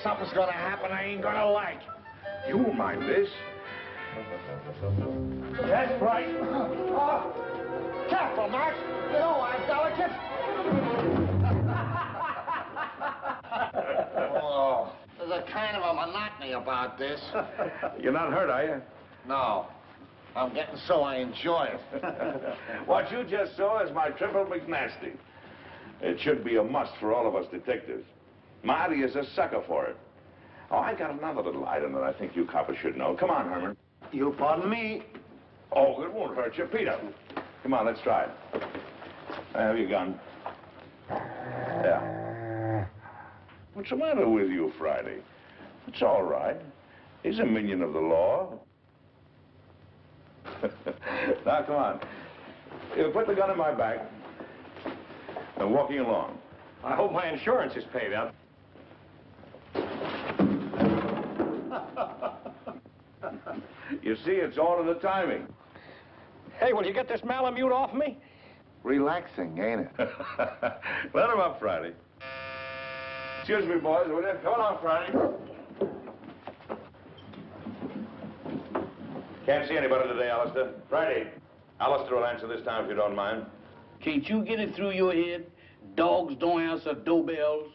something's gonna happen I ain't gonna like. You'll mind this. That's right. Careful, Max. You know I'm delicate. Oh, there's a kind of a monotony about this. You're not hurt, are you? No. I'm getting so I enjoy it. What you just saw is my triple McNasty. It should be a must for all of us detectives. Marty is a sucker for it. Oh, I got another little item that I think you coppers should know. Come on, Herman. You'll pardon me. Oh, it won't hurt you. Peter. Come on, let's try it. Have your gun. Yeah. What's the matter with you, Friday? It's all right. He's a minion of the law. Now, come on. You put the gun in my back. And walking along. I hope my insurance is paid up. You see, it's all in the timing. Hey, will you get this Malamute off me? Relaxing, ain't it? Let him up, Friday. Excuse me, boys. Will you? Come along, Friday. Can't see anybody today, Alistair. Friday. Alistair will answer this time if you don't mind. Can't you get it through your head? Dogs don't answer doorbells.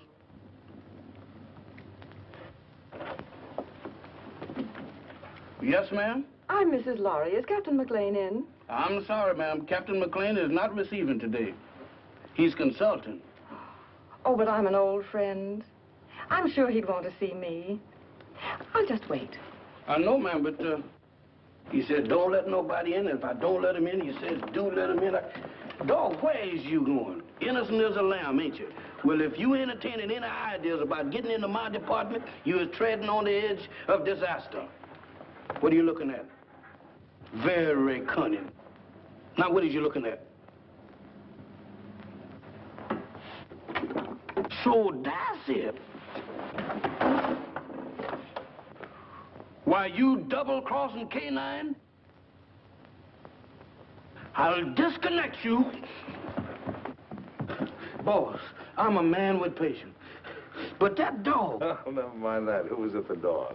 Yes, ma'am? I'm Mrs. Laurie. Is Captain McLean in? I'm sorry, ma'am. Captain McLean is not receiving today. He's consulting. Oh, but I'm an old friend. I'm sure he'd want to see me. I'll just wait. I know, ma'am, but he said don't let nobody in. If I don't let him in, he says do let him in. Dog, where is you going? Innocent as a lamb, ain't you? Well, if you entertaining any ideas about getting into my department, you is treading on the edge of disaster. What are you looking at? Very cunning. Now, what is you looking at? So that's it. Why, you double-crossing canine? I'll disconnect you. Boss, I'm a man with patience. But that dog... Oh, never mind that. Who was at the door?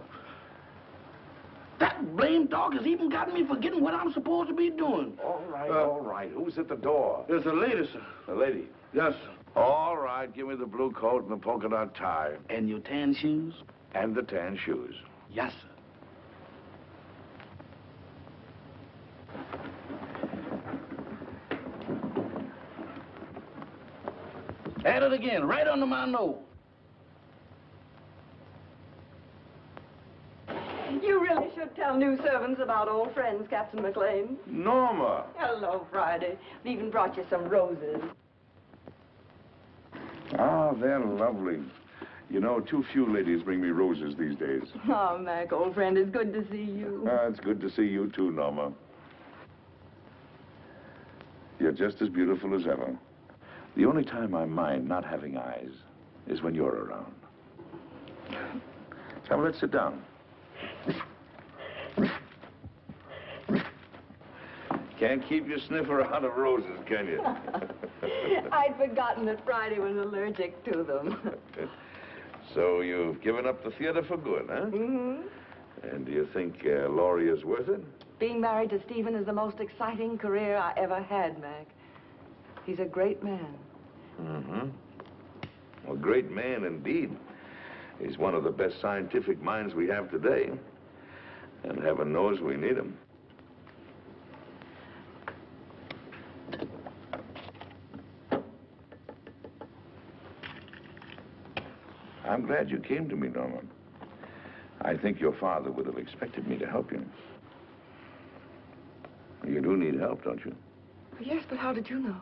That blamed dog has even got me forgetting what I'm supposed to be doing. All right, all right. Who's at the door? There's a lady, sir. The lady? Yes, sir. All right. Give me the blue coat and the polka dot tie. And your tan shoes? And the tan shoes. Yes, sir. At it again, right under my nose. You really should tell new servants about old friends, Captain McLean. Norma. Hello, Friday. We even brought you some roses. Oh, they're lovely. You know, too few ladies bring me roses these days. Oh, Mac, old friend, it's good to see you. It's good to see you, too, Norma. You're just as beautiful as ever. The only time I mind not having eyes is when you're around. Come, let's sit down. Can't keep your sniffer out of roses, can you? I'd forgotten that Friday was allergic to them. So you've given up the theater for good, huh? Mm-hmm. And do you think Laurie is worth it? Being married to Stephen is the most exciting career I ever had, Mac. He's a great man. Mm-hmm. A great man, indeed. He's one of the best scientific minds we have today. And heaven knows we need him. I'm glad you came to me, Norman. I think your father would have expected me to help you. You do need help, don't you? Yes, but how did you know?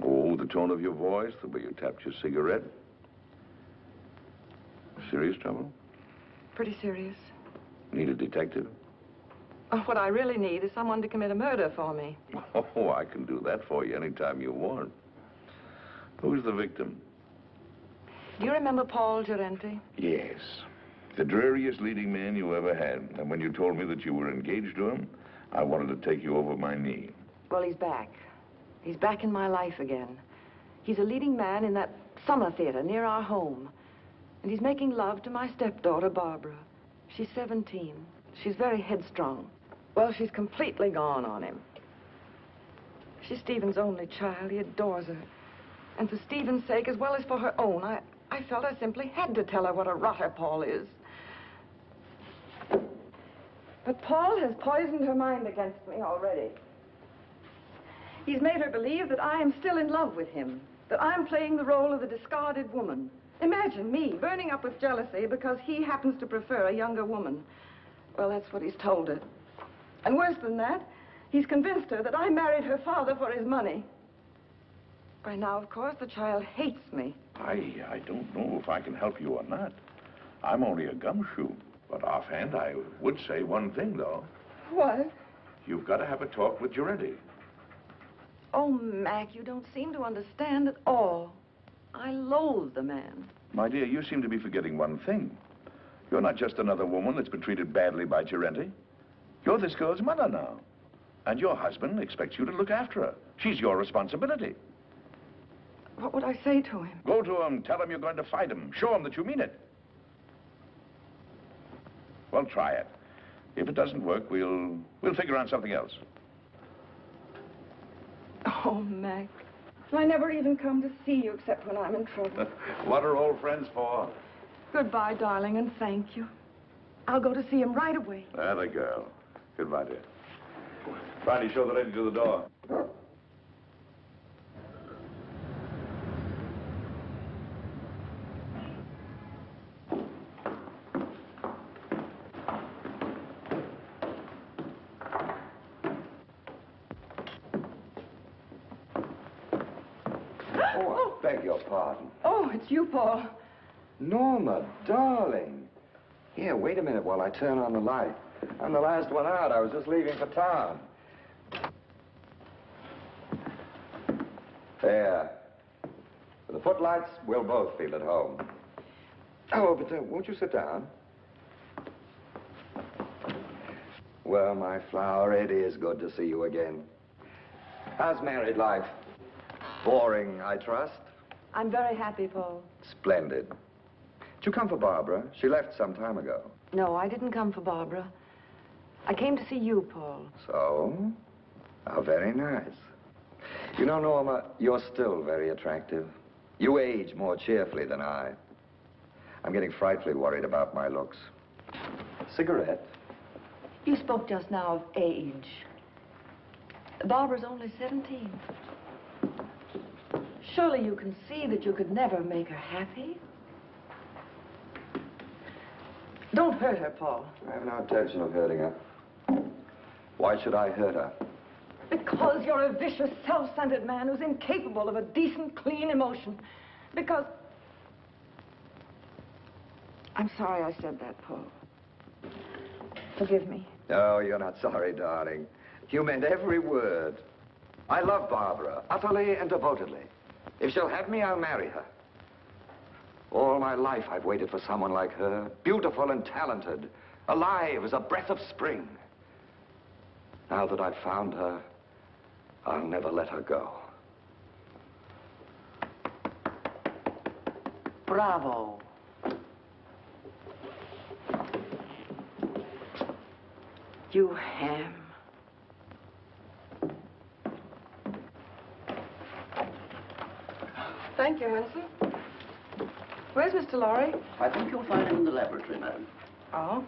Oh, the tone of your voice, the way you tapped your cigarette. Serious trouble? Pretty serious. Need a detective? Oh, what I really need is someone to commit a murder for me. Oh, I can do that for you anytime you want. Who's the victim? Do you remember Paul Gerenti? Yes. The dreariest leading man you ever had. And when you told me that you were engaged to him, I wanted to take you over my knee. Well, he's back. He's back in my life again. He's a leading man in that summer theater near our home. And he's making love to my stepdaughter, Barbara. She's 17. She's very headstrong. Well, she's completely gone on him. She's Stephen's only child. He adores her. And for Stephen's sake, as well as for her own, I felt I simply had to tell her what a rotter Paul is. But Paul has poisoned her mind against me already. He's made her believe that I am still in love with him, that I'm playing the role of the discarded woman. Imagine me burning up with jealousy because he happens to prefer a younger woman. Well, that's what he's told her. And worse than that, he's convinced her that I married her father for his money. By now, of course, the child hates me. I don't know if I can help you or not. I'm only a gumshoe. But offhand, I would say one thing, though. What? You've got to have a talk with Giretti. Oh, Mac, you don't seem to understand at all. I loathe the man. My dear, you seem to be forgetting one thing. You're not just another woman that's been treated badly by Giretti. You're this girl's mother now. And your husband expects you to look after her. She's your responsibility. What would I say to him? Go to him, tell him you're going to fight him. Show him that you mean it. Well, try it. If it doesn't work, we'll figure out something else. Oh, Mac. I never even come to see you except when I'm in trouble. What are old friends for? Goodbye, darling, and thank you. I'll go to see him right away. There the girl. Goodbye, dear. Friday, show the lady to the door. Oh, I beg your pardon. Oh, it's you, Paul. Norma, darling. Here, wait a minute while I turn on the light. I'm the last one out. I was just leaving for town. There. With the footlights, we'll both feel at home. Oh, but won't you sit down? Well, my flower, it is good to see you again. How's married life? Boring, I trust? I'm very happy, Paul. Splendid. Did you come for Barbara? She left some time ago. No, I didn't come for Barbara. I came to see you, Paul. So? How very nice. You know, Norma, you're still very attractive. You age more cheerfully than I. I'm getting frightfully worried about my looks. Cigarette? You spoke just now of age. Barbara's only 17. Surely you can see that you could never make her happy. Don't hurt her, Paul. I have no intention of hurting her. Why should I hurt her? Because you're a vicious, self-centered man who's incapable of a decent, clean emotion. Because... I'm sorry I said that, Paul. Forgive me. No, you're not sorry, darling. You meant every word. I love Barbara, utterly and devotedly. If she'll have me, I'll marry her. All my life, I've waited for someone like her, beautiful and talented, alive as a breath of spring. Now that I've found her, I'll never let her go. Bravo. You ham. Thank you, Hanson. Where's Mr. Lorry? I think you'll find him in the laboratory, madam. Oh?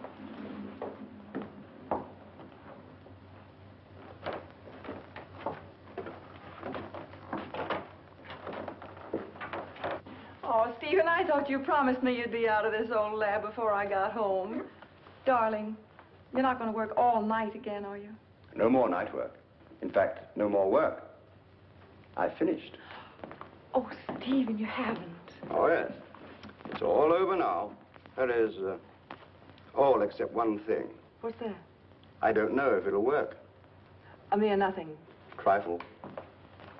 Oh, Stephen, I thought you promised me you'd be out of this old lab before I got home. Darling, you're not going to work all night again, are you? No more night work. In fact, no more work. I finished. Oh, Stephen, you haven't. Oh, yes. It's all over now. That is, all except one thing. What's that? I don't know if it'll work. A mere nothing. Trifle.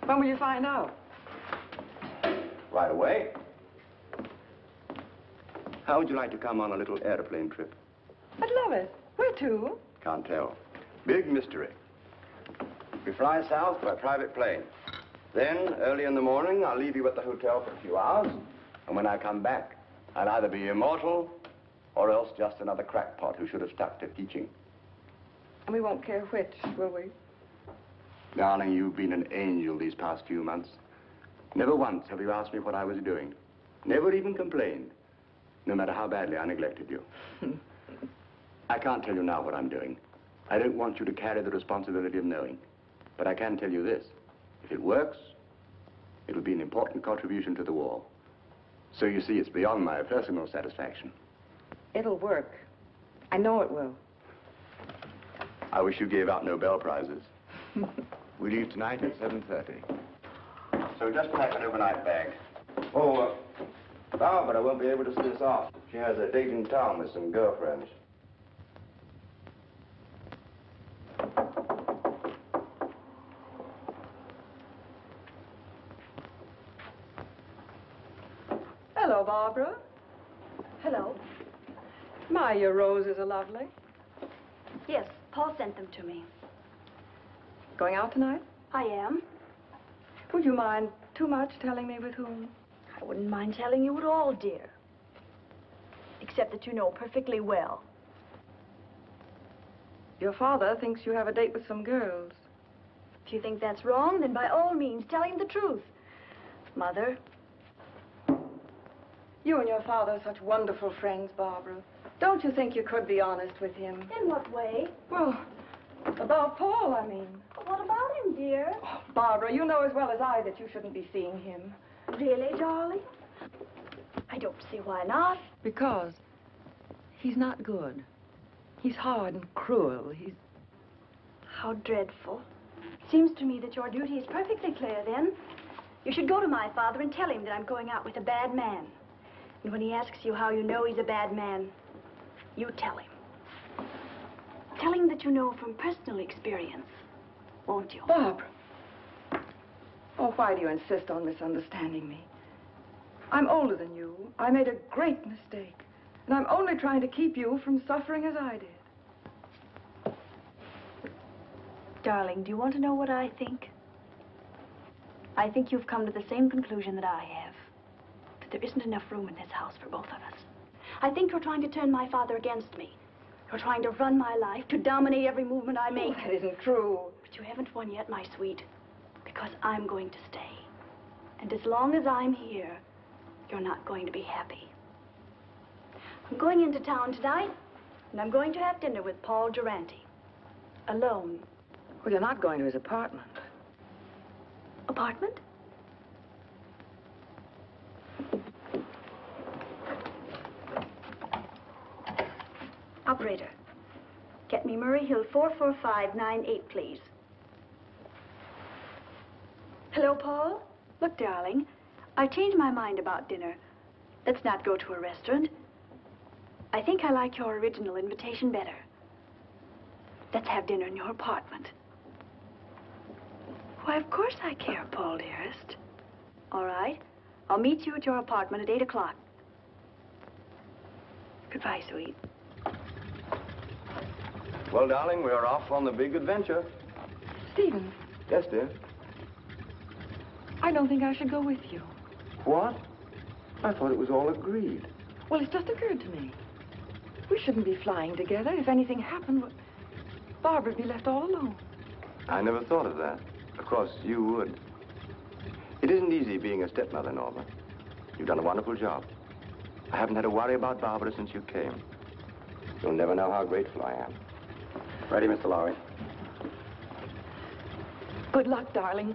When will you find out? Right away. How would you like to come on a little airplane trip? I'd love it. Where to? Can't tell. Big mystery. We fly south by private plane. Then, early in the morning, I'll leave you at the hotel for a few hours. And when I come back, I'll either be immortal or else just another crackpot who should have stuck to teaching. And we won't care which, will we? Darling, you've been an angel these past few months. Never once have you asked me what I was doing. Never even complained, no matter how badly I neglected you. I can't tell you now what I'm doing. I don't want you to carry the responsibility of knowing. But I can tell you this. If it works, it'll be an important contribution to the war. So you see, it's beyond my personal satisfaction. It'll work. I know it will. I wish you gave out Nobel Prizes. We leave tonight at 7:30. So just pack an overnight bag. Oh, Barbara won't be able to see us off. She has a date in town with some girlfriends. Hello, Barbara. Hello. My, your roses are lovely. Yes, Paul sent them to me. Going out tonight? I am. Would you mind too much telling me with whom? I wouldn't mind telling you at all, dear. Except that you know perfectly well. Your father thinks you have a date with some girls. If you think that's wrong, then by all means, tell him the truth. Mother. You and your father are such wonderful friends, Barbara. Don't you think you could be honest with him? In what way? Well, about Paul, I mean. What about him, dear? Oh, Barbara, you know as well as I that you shouldn't be seeing him. Really, darling? I don't see why not. Because he's not good. He's hard and cruel. He's... How dreadful. Seems to me that your duty is perfectly clear, then. You should go to my father and tell him that I'm going out with a bad man. And when he asks you how you know he's a bad man, you tell him. Tell him that you know from personal experience, won't you? Barbara. Oh, why do you insist on misunderstanding me? I'm older than you. I made a great mistake. And I'm only trying to keep you from suffering as I did. Darling, do you want to know what I think? I think you've come to the same conclusion that I have. That there isn't enough room in this house for both of us. I think you're trying to turn my father against me. You're trying to run my life, to dominate every movement I make. Oh, that isn't true. But you haven't won yet, my sweet. Because I'm going to stay. And as long as I'm here, you're not going to be happy. I'm going into town tonight, and I'm going to have dinner with Paul Durante. Alone. Well, you're not going to his apartment. Apartment? Operator, get me Murray Hill 44598, please. Hello, Paul? Look, darling, I've changed my mind about dinner. Let's not go to a restaurant. I think I like your original invitation better. Let's have dinner in your apartment. Why, of course I care, Paul, dearest. All right. I'll meet you at your apartment at 8 o'clock. Goodbye, sweet. Well, darling, we're off on the big adventure. Stephen, Yes, dear. I don't think I should go with you. What? I thought it was all agreed. Well, it's just occurred to me. We shouldn't be flying together. If anything happened, Barbara'd be left all alone. I never thought of that. Of course, you would. It isn't easy being a stepmother, Norma. You've done a wonderful job. I haven't had to worry about Barbara since you came. You'll never know how grateful I am. Ready, Mr. Lowry? Good luck, darling.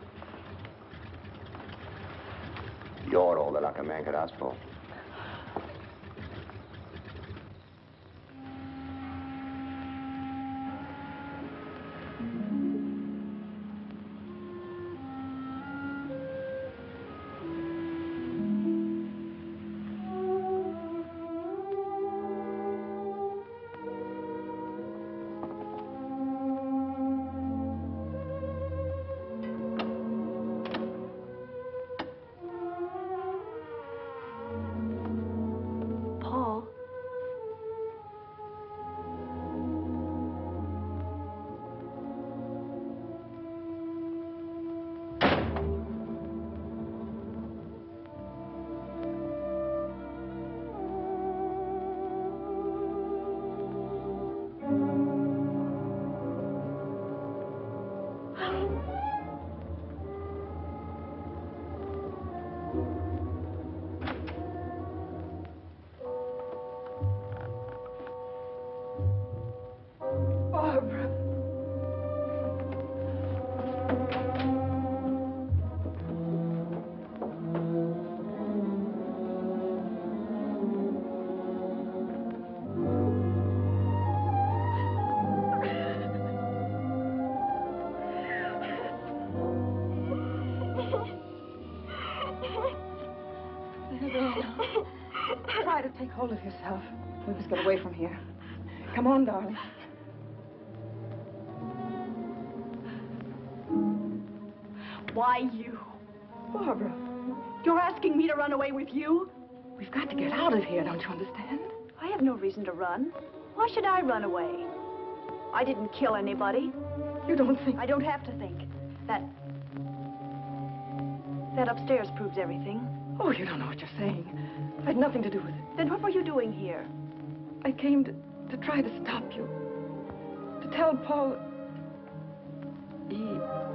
You're all the luck a man could ask for. hold of yourself. We must get away from here. Come on, darling. Why you? Barbara, You're asking me to run away with you? we've got to get out of here, don't you understand? I have no reason to run. Why should I run away? I didn't kill anybody. You don't think... I don't have to think. That upstairs proves everything. Oh, you don't know what you're saying. I had nothing to do with it. Then what were you doing here? I came to try to stop you. To tell Paul... He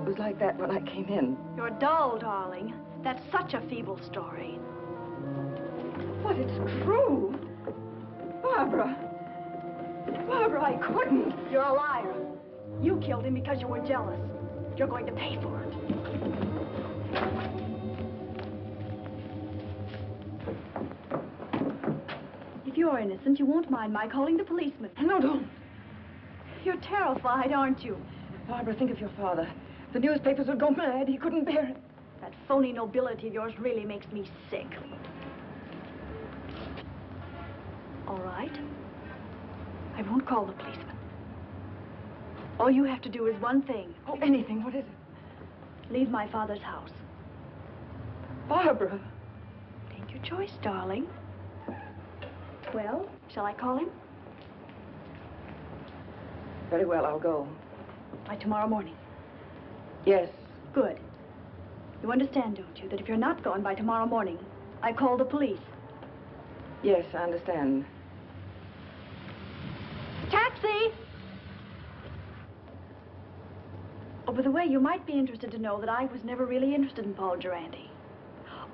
was like that when I came in. You're dull, darling. That's such a feeble story. But it's true. Barbara. Barbara, I couldn't. You're a liar. You killed him because you were jealous. You're going to pay for it. If you're innocent, you won't mind my calling the policeman. No, don't. You're terrified, aren't you? Barbara, think of your father. The newspapers would go mad. He couldn't bear it. That phony nobility of yours really makes me sick. All right. I won't call the policeman. All you have to do is one thing. Oh, anything. What is it? Leave my father's house. Barbara. Take your choice, darling. Well, shall I call him? Very well, I'll go. By tomorrow morning. Yes. Good. You understand, don't you, that if you're not gone by tomorrow morning, I call the police. Yes, I understand. Taxi! Oh, by the way, you might be interested to know that I was never really interested in Paul Durante.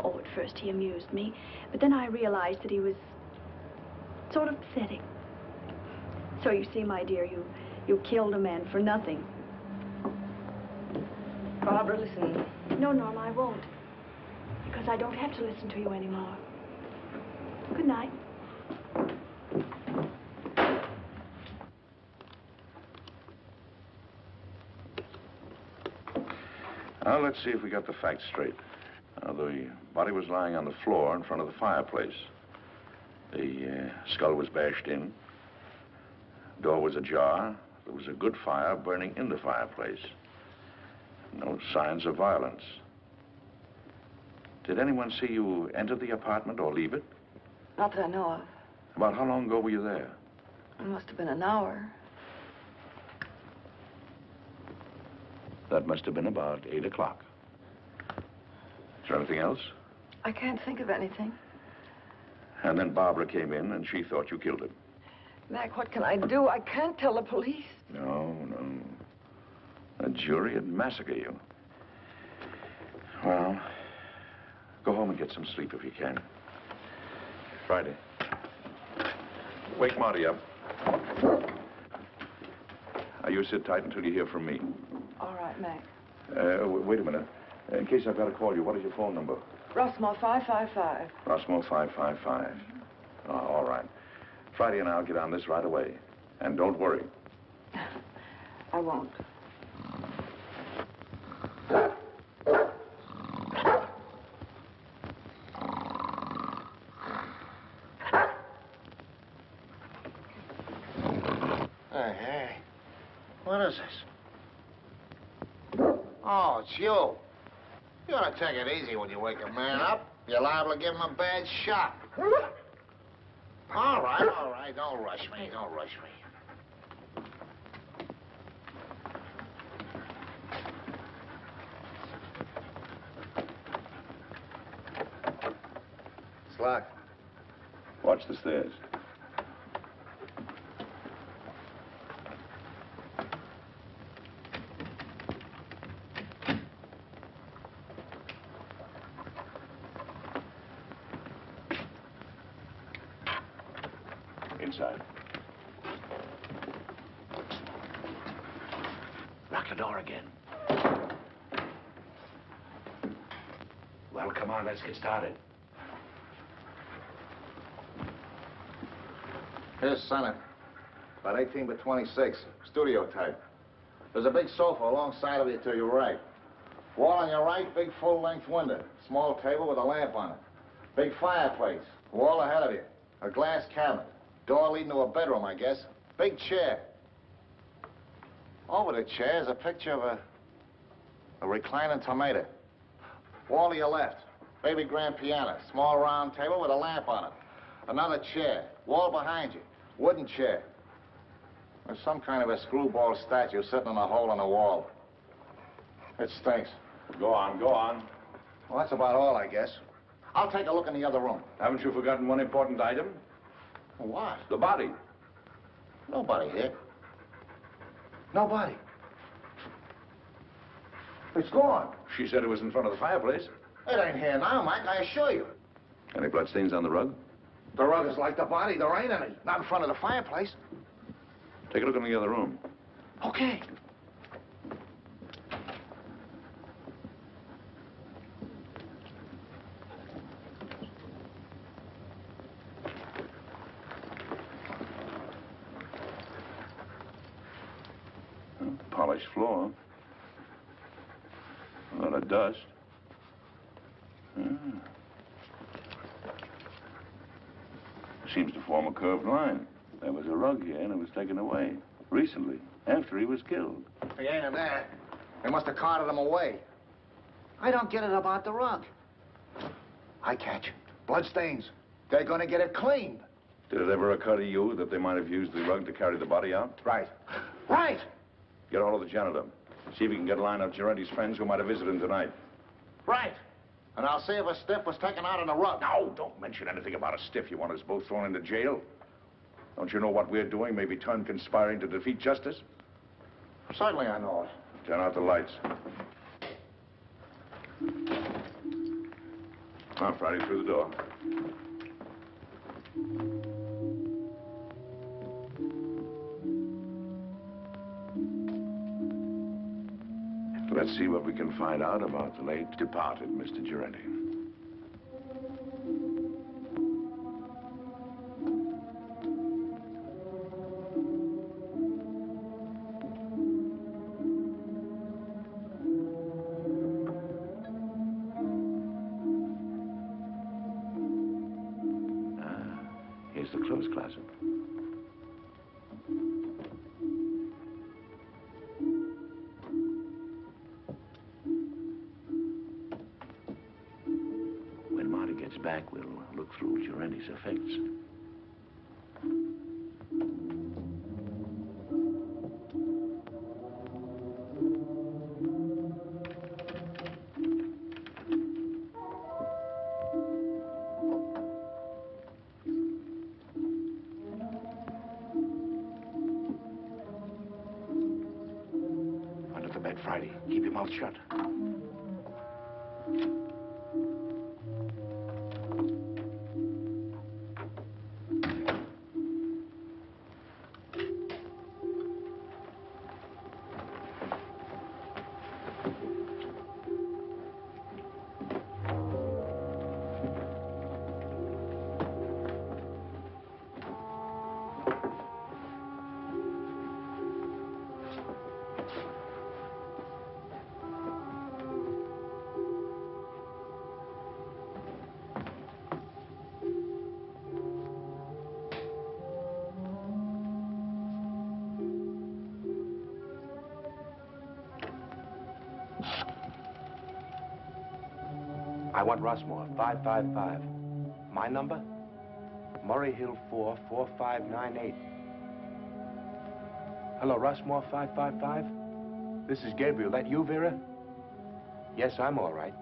Oh, at first he amused me, but then I realized that he was sort of pathetic. So you see, my dear, you killed a man for nothing. Barbara, listen. No, Norma, I won't. Because I don't have to listen to you anymore. Good night. Now, let's see if we got the facts straight. The body was lying on the floor in front of the fireplace. The skull was bashed in. Door was ajar. There was a good fire burning in the fireplace. No signs of violence. Did anyone see you enter the apartment or leave it? Not that I know of. About how long ago were you there? It must have been an hour. That must have been about 8 o'clock. Is there anything else? I can't think of anything. And then Barbara came in and she thought you killed him. Mac, what can I do? I can't tell the police. No. A jury would massacre you. Well, go home and get some sleep if you can. Friday. Wake Marty up. You sit tight until you hear from me. All right, Mac. Wait a minute. In case I've got to call you, what is your phone number? Rossmore 555. Rossmore 555. Oh, all right. Friday and I'll get on this right away. And don't worry. I won't. Hey. What is this? Oh, it's you. You ought to take it easy when you wake a man up. You're liable to give him a bad shock. All right. Don't rush me. It's locked. Watch the stairs. Inside. Lock the door again. Well, come on, let's get started. Here's Senate. About 18 by 26. Studio type. There's a big sofa alongside of you to your right. Wall on your right, big full-length window. Small table with a lamp on it. Big fireplace. Wall ahead of you. A glass cabinet. Door leading to a bedroom, I guess. Big chair. Over the chair is a picture of a reclining tomato. Wall to your left. Baby grand piano. Small round table with a lamp on it. Another chair. Wall behind you. Wooden chair. There's some kind of a screwball statue sitting in a hole in the wall. It stinks. Go on, go on. Well, that's about all, I guess. I'll take a look in the other room. Haven't you forgotten one important item? What? The body. Nobody here. Nobody. It's gone. She said it was in front of the fireplace. It ain't here now, Mike, I assure you. Any bloodstains on the rug? The rug is like the body. There ain't any. Not in front of the fireplace. Take a look in the other room. Okay. Polished floor. A lot of dust. Seems to form a curved line. There was a rug here, and it was taken away recently, after he was killed. He ain't in there. They must have carted him away. I don't get it about the rug. I catch it. Bloodstains. They're gonna get it cleaned. Did it ever occur to you that they might have used the rug to carry the body out? Right. Right! Get hold of the janitor. See if you can get a line of Giorenti's friends who might have visited him tonight. Right. And I'll see if a stiff was taken out on the rug. No, don't mention anything about a stiff. You want us both thrown into jail? Don't you know what we're doing may be turned conspiring to defeat justice? Certainly I know it. Turn out the lights. Now, Friday, through the door. Let's see what we can find out about the late departed Mr. Giorenti. Here's the clothes closet. When Marty gets back, we'll look through Giorenti's effects. Friday, keep your mouth shut. I want Rossmore, 555. My number? Murray Hill 4, 4598. Hello, Rossmore, 555? This is Gabriel. That you, Vera? Yes, I'm all right.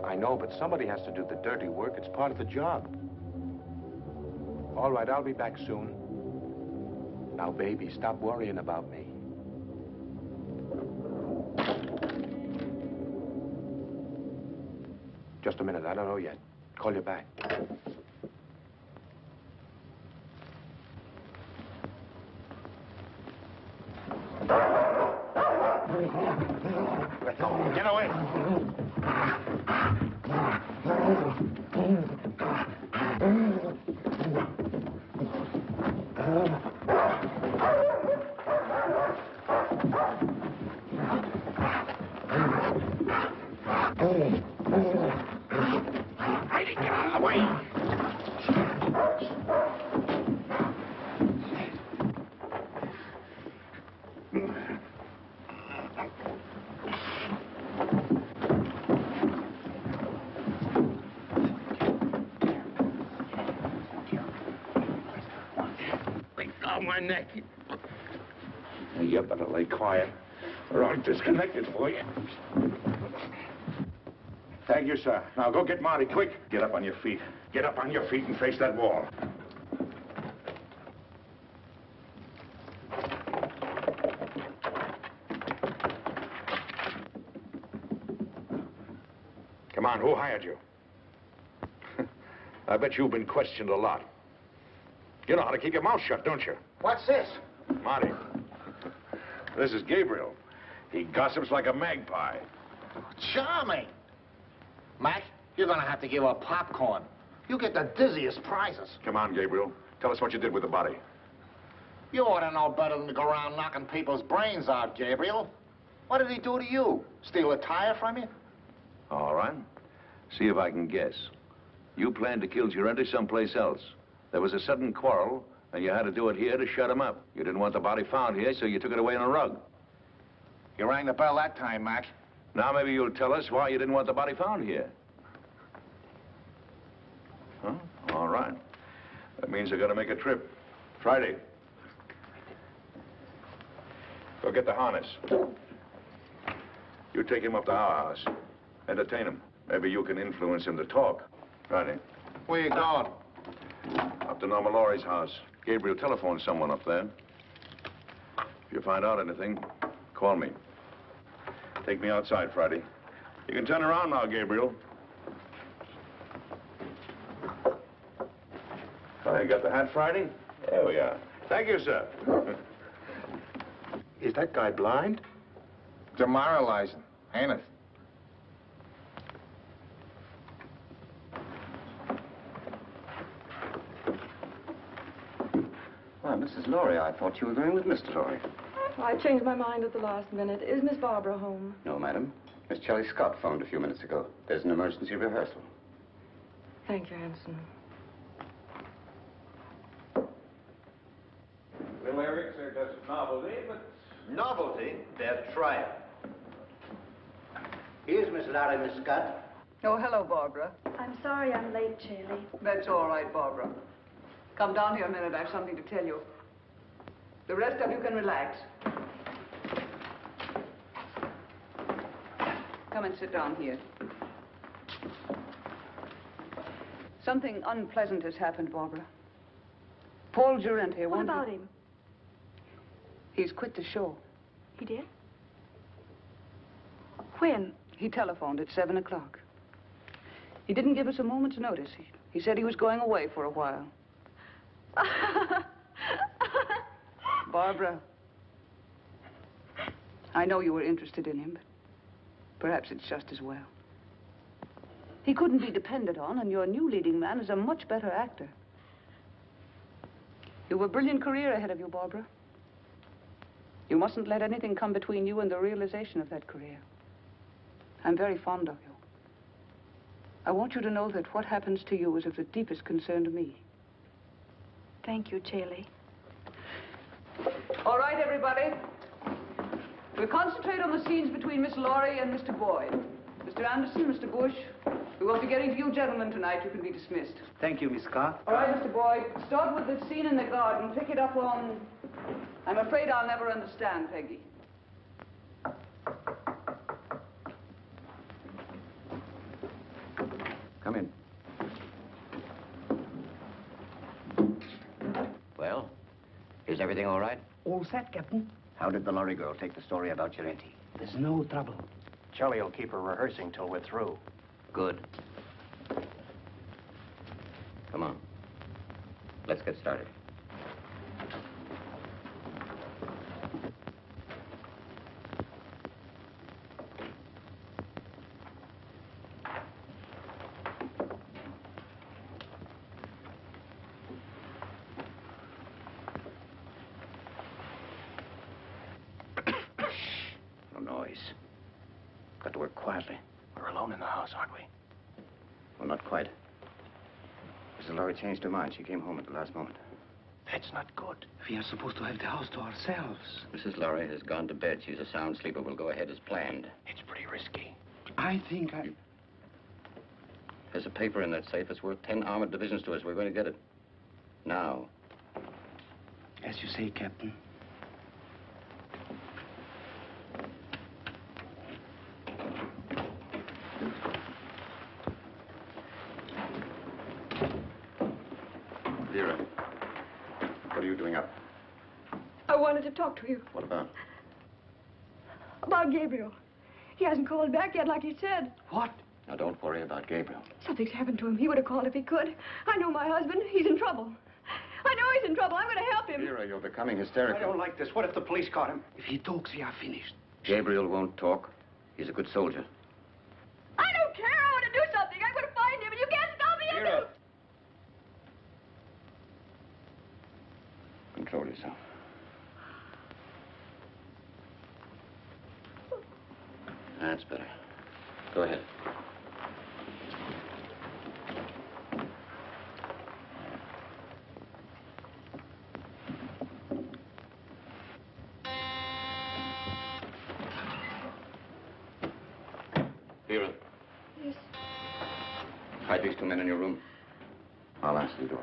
I know, but somebody has to do the dirty work. It's part of the job. All right, I'll be back soon. Now, baby, stop worrying about me. Just a minute, I don't know yet. Call you back. Let go. Get away. Heidi, get out of the way. my neck. You better lay quiet, or I'll disconnect it for you. Thank you, sir. Now go get Marty, quick. Get up on your feet. Get up on your feet and face that wall. Come on, who hired you? I bet you've been questioned a lot. You know how to keep your mouth shut, don't you? What's this? Marty, this is Gabriel. He gossips like a magpie. Charming. Mac, you're gonna have to give her popcorn. You get the dizziest prizes. Come on, Gabriel. Tell us what you did with the body. You ought to know better than to go around knocking people's brains out, Gabriel. What did he do to you? Steal a tire from you? All right. See if I can guess. You planned to kill Girente someplace else. There was a sudden quarrel, and you had to do it here to shut him up. You didn't want the body found here, so you took it away on a rug. You rang the bell that time, Mac. Now maybe you'll tell us why you didn't want the body found here. Huh? All right. That means you're gonna make a trip. Friday. Go get the harness. You take him up to our house. Entertain him. Maybe you can influence him to talk. Friday. Where you going? Up to Norma Laurie's house. Gabriel telephoned someone up there. If you find out anything, call me. Take me outside, Friday. You can turn around now, Gabriel. I got the hat, Friday? There we are. Thank you, sir. Is that guy blind? Demoralizing, ain't it? Why, Mrs. Laurie, I thought you were going with Mr. Laurie. I changed my mind at the last minute. Is Miss Barbara home? No, madam. Miss Shelley Scott phoned a few minutes ago. There's an emergency rehearsal. Thank you, Hanson. The lyrics are just novelty, but... Novelty? They're trial. Here's Miss Larry, Miss Scott. Oh, hello, Barbara. I'm sorry I'm late, Shirley. That's all right, Barbara. Come down here a minute. I have something to tell you. The rest of you can relax. Come and sit down here. Something unpleasant has happened, Barbara. Paul Girente What about him? He's quit the show. He did? When? He telephoned at 7 o'clock. He didn't give us a moment's notice. He said he was going away for a while. Barbara, I know you were interested in him, but perhaps it's just as well. He couldn't be depended on, and your new leading man is a much better actor. You have a brilliant career ahead of you, Barbara. You mustn't let anything come between you and the realization of that career. I'm very fond of you. I want you to know that what happens to you is of the deepest concern to me. Thank you, Shirley. All right, everybody. We'll concentrate on the scenes between Miss Laurie and Mr. Boyd. Mr. Anderson, Mr. Bush, we won't be getting to you gentlemen tonight. You can be dismissed. Thank you, Miss Scott. All right, Mr. Boyd, start with the scene in the garden. Pick it up on... I'm afraid I'll never understand, Peggy. Come in. Well, is everything all right? All set, Captain. How did the lorry girl take the story about Girente? There's no trouble. Shelley will keep her rehearsing till we're through. Good. Come on. Let's get started. Got to work quietly. We're alone in the house, aren't we? Well, not quite. Mrs. Laurie changed her mind. She came home at the last moment. That's not good. We are supposed to have the house to ourselves. Mrs. Laurie has gone to bed. She's a sound sleeper. We'll go ahead as planned. It's pretty risky. I think I... There's a paper in that safe. It's worth 10 armored divisions to us. We're going to get it. Now. As you say, Captain. Vera, what are you doing up? I wanted to talk to you. What about? About Gabriel. He hasn't called back yet like he said. What? Now, don't worry about Gabriel. Something's happened to him. He would have called if he could. I know my husband. He's in trouble. I know he's in trouble. I'm going to help him. Vera, you're becoming hysterical. I don't like this. What if the police caught him? If he talks, we are finished. Gabriel won't talk. He's a good soldier. I don't care. I want to do something. I'm going to find him, and you can't stop me. Vera! Control yourself. That's better. Go ahead. Vera. Yes. Hide these two men in your room. I'll answer the door.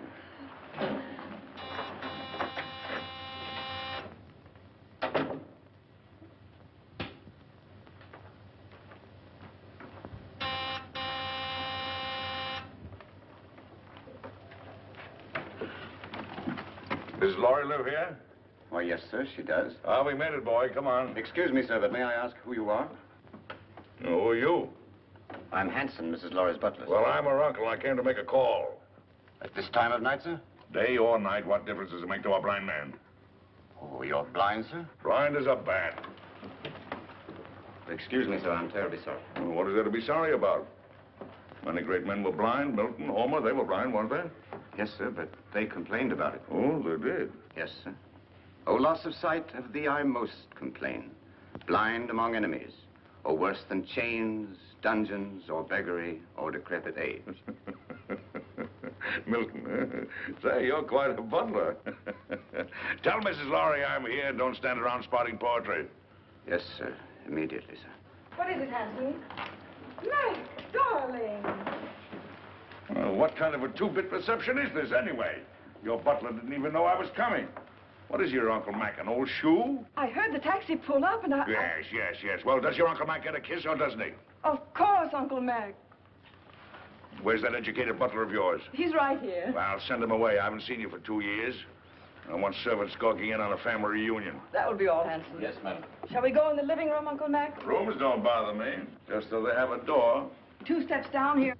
Does Laurie live here? Why, yes, sir, she does. Ah, we made it, boy. Come on. Excuse me, sir, but may I ask who you are? Who are you? I'm Hanson, Mrs. Laurie's butler. Well, I'm her uncle. I came to make a call. At this time of night, sir? Day or night, what difference does it make to a blind man? Oh, you're blind, sir? Blind as a bat. Excuse me, sir, I'm terribly sorry. Well, what is there to be sorry about? Many great men were blind. Milton, Homer, they were blind, weren't they? Yes, sir, but they complained about it. Oh, they did? Yes, sir. Oh, loss of sight, of thee I most complain. Blind among enemies, or worse than chains, dungeons, or beggary, or decrepit age. Milton, say, you're quite a butler. Tell Mrs. Laurie I'm here. Don't stand around spouting poetry. Yes, sir. Immediately, sir. What is it, Hanson? Meg, darling. What kind of a two-bit reception is this, anyway? Your butler didn't even know I was coming. What is your Uncle Mac, an old shoe? I heard the taxi pull up and I... Yes. Well, does your Uncle Mac get a kiss or doesn't he? Of course, Uncle Mac. Where's that educated butler of yours? He's right here. Well, send him away. I haven't seen you for 2 years. I want servants skulking in on a family reunion. That will be all, Hanson. Yes, madam. Shall we go in the living room, Uncle Mac? Rooms don't bother me, just so they have a door. 2 steps down here.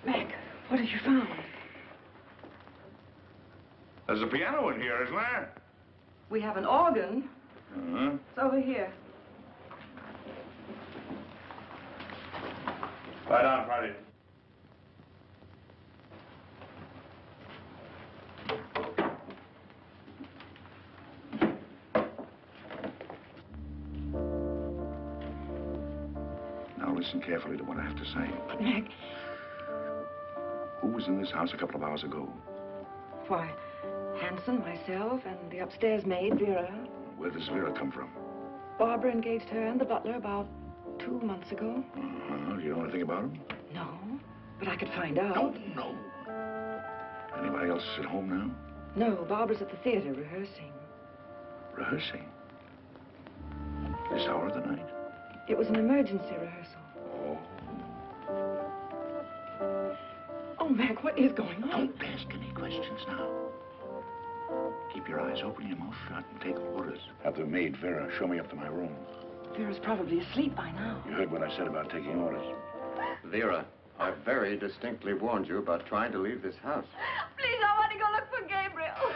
Mac, what have you found? There's a piano in here, isn't there? We have an organ. Uh-huh. It's over here. Lie down, Friday. Now listen carefully to what I have to say. But, Mac... Who was in this house a couple of hours ago? Why, Hanson, myself, and the upstairs maid, Vera. Where does Vera come from? Barbara engaged her and the butler about 2 months ago. Uh-huh. Do you know anything about him? No, but I could find out. No. Anybody else at home now? No, Barbara's at the theater rehearsing. Rehearsing? This hour of the night? It was an emergency rehearsal. Oh. Oh, Mac, what is going on? Don't ask any questions now. Keep your eyes open, your mouth shut, and take orders. Have the maid, Vera, show me up to my room. Vera's probably asleep by now. You heard what I said about taking orders. Vera, I very distinctly warned you about trying to leave this house. Please, I want to go look for Gabriel.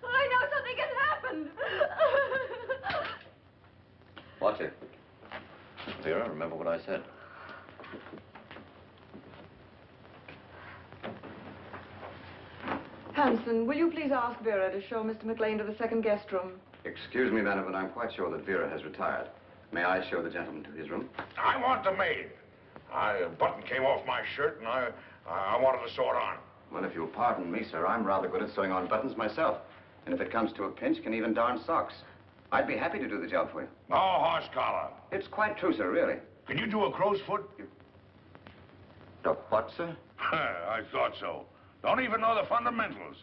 I know something has happened. Watch it. Vera, remember what I said. Hanson, will you please ask Vera to show Mr. McLean to the second guest room? Excuse me, madam, but I'm quite sure that Vera has retired. May I show the gentleman to his room? I want the maid. A button came off my shirt, and I wanted to sew it on. Well, if you'll pardon me, sir, I'm rather good at sewing on buttons myself. And if it comes to a pinch, can even darn socks. I'd be happy to do the job for you. No horse collar. It's quite true, sir, really. Can you do a crow's foot? The what, sir? I thought so. Don't even know the fundamentals.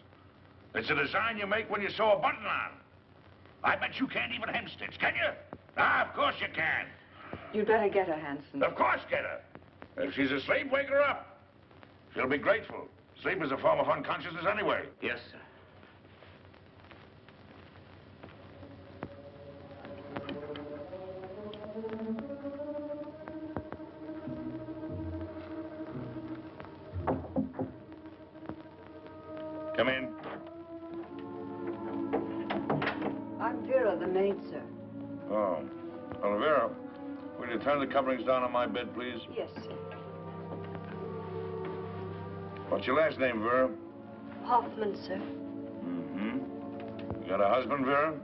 It's a design you make when you sew a button on. I bet you can't even hem stitch, can you? Ah, of course you can. You'd better get her, Hanson. Of course get her. If she's asleep, wake her up. She'll be grateful. Sleep is a form of unconsciousness anyway. Yes, sir. Come in. I'm Vera, the maid, sir. Oh. Well, Vera, will you turn the coverings down on my bed, please? Yes, sir. What's your last name, Vera? Hoffman, sir. Mm-hmm. You got a husband, Vera?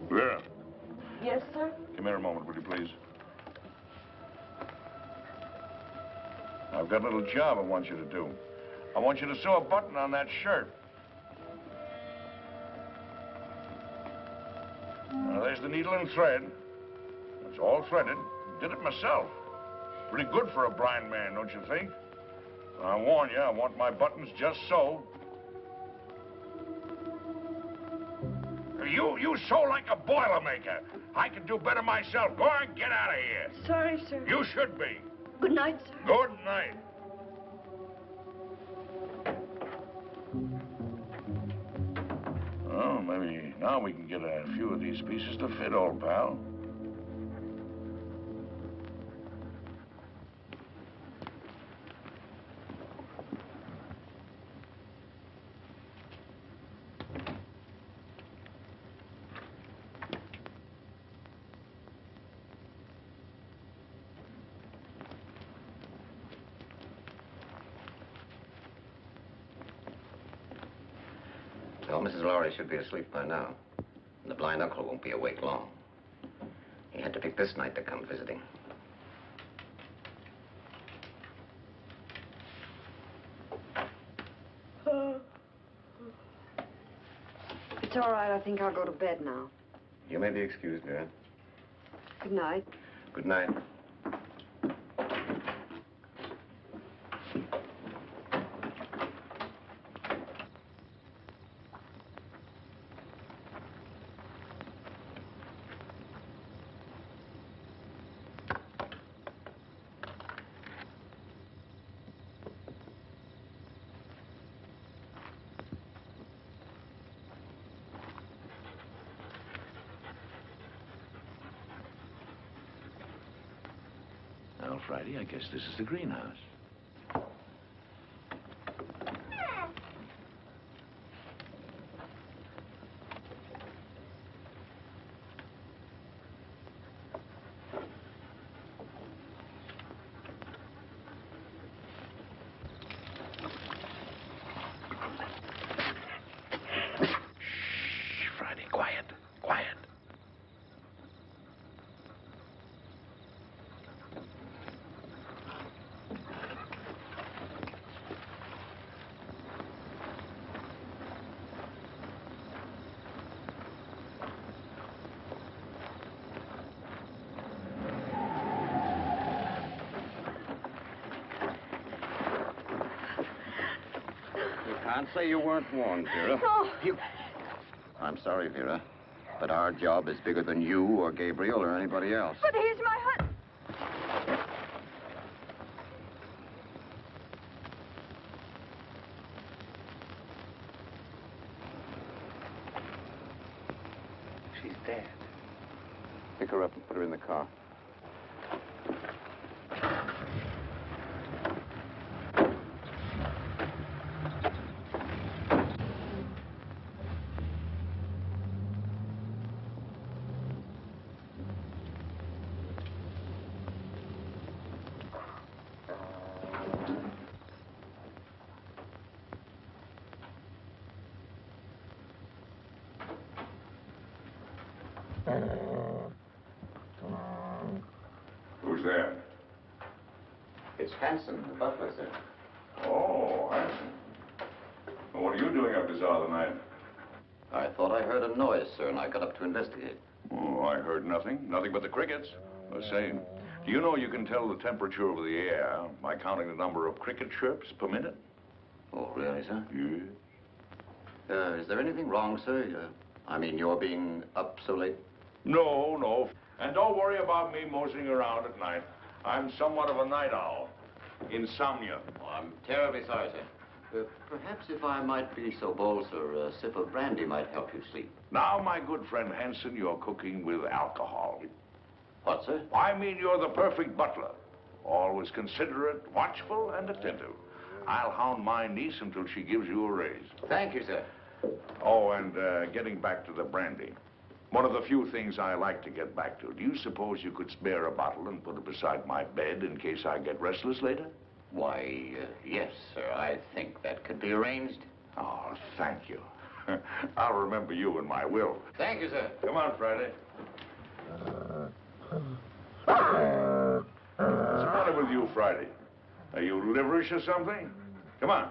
Vera, Yes, sir? come here a moment, will you, please? I've got a little job I want you to do. I want you to sew a button on that shirt. Now, there's the needle and thread. It's all threaded. Did it myself. Pretty good for a blind man, don't you think? I warn you, I want my buttons just so. You sew like a Boilermaker. I can do better myself. Go on, get out of here. Sorry, sir. You should be. Good night, sir. Good night. Well, maybe now we can get a few of these pieces to fit, old pal. Well, Mrs. Lowry should be asleep by now. And the blind uncle won't be awake long. He had to pick this night to come visiting. It's all right. I think I'll go to bed now. You may be excused, Vera. Good night. Good night. Well, Friday, I guess this is the greenhouse. Shh, Friday, quiet, quiet. Can't say you weren't warned, Vera. No. I'm sorry, Vera, but our job is bigger than you or Gabriel or anybody else. But he's my husband. She's dead. Pick her up and put her in the car. Who's there? It's Hanson, the butler, sir. Oh, Hanson. Well, what are you doing up this hour of the night? I thought I heard a noise, sir, and I got up to investigate. Oh, I heard nothing. Nothing but the crickets. I say, do you know you can tell the temperature of the air by counting the number of cricket chirps per minute? Oh, really, sir? Yes. Is there anything wrong, sir? I mean, you're being up so late? No, no. And don't worry about me moseying around at night. I'm somewhat of a night owl. Insomnia. Oh, I'm terribly sorry, sir. Perhaps if I might be so bold, sir, a sip of brandy might help you sleep. Now, my good friend Hanson, you're cooking with alcohol. What, sir? I mean, you're the perfect butler. Always considerate, watchful, and attentive. I'll hound my niece until she gives you a raise. Thank you, sir. Oh, and getting back to the brandy. One of the few things I like to get back to. Do you suppose you could spare a bottle and put it beside my bed in case I get restless later? Why, yes, sir. I think that could be arranged. Oh, thank you. I'll remember you in my will. Thank you, sir. Come on, Friday. What's the matter with you, Friday? Are you liverish or something? Come on.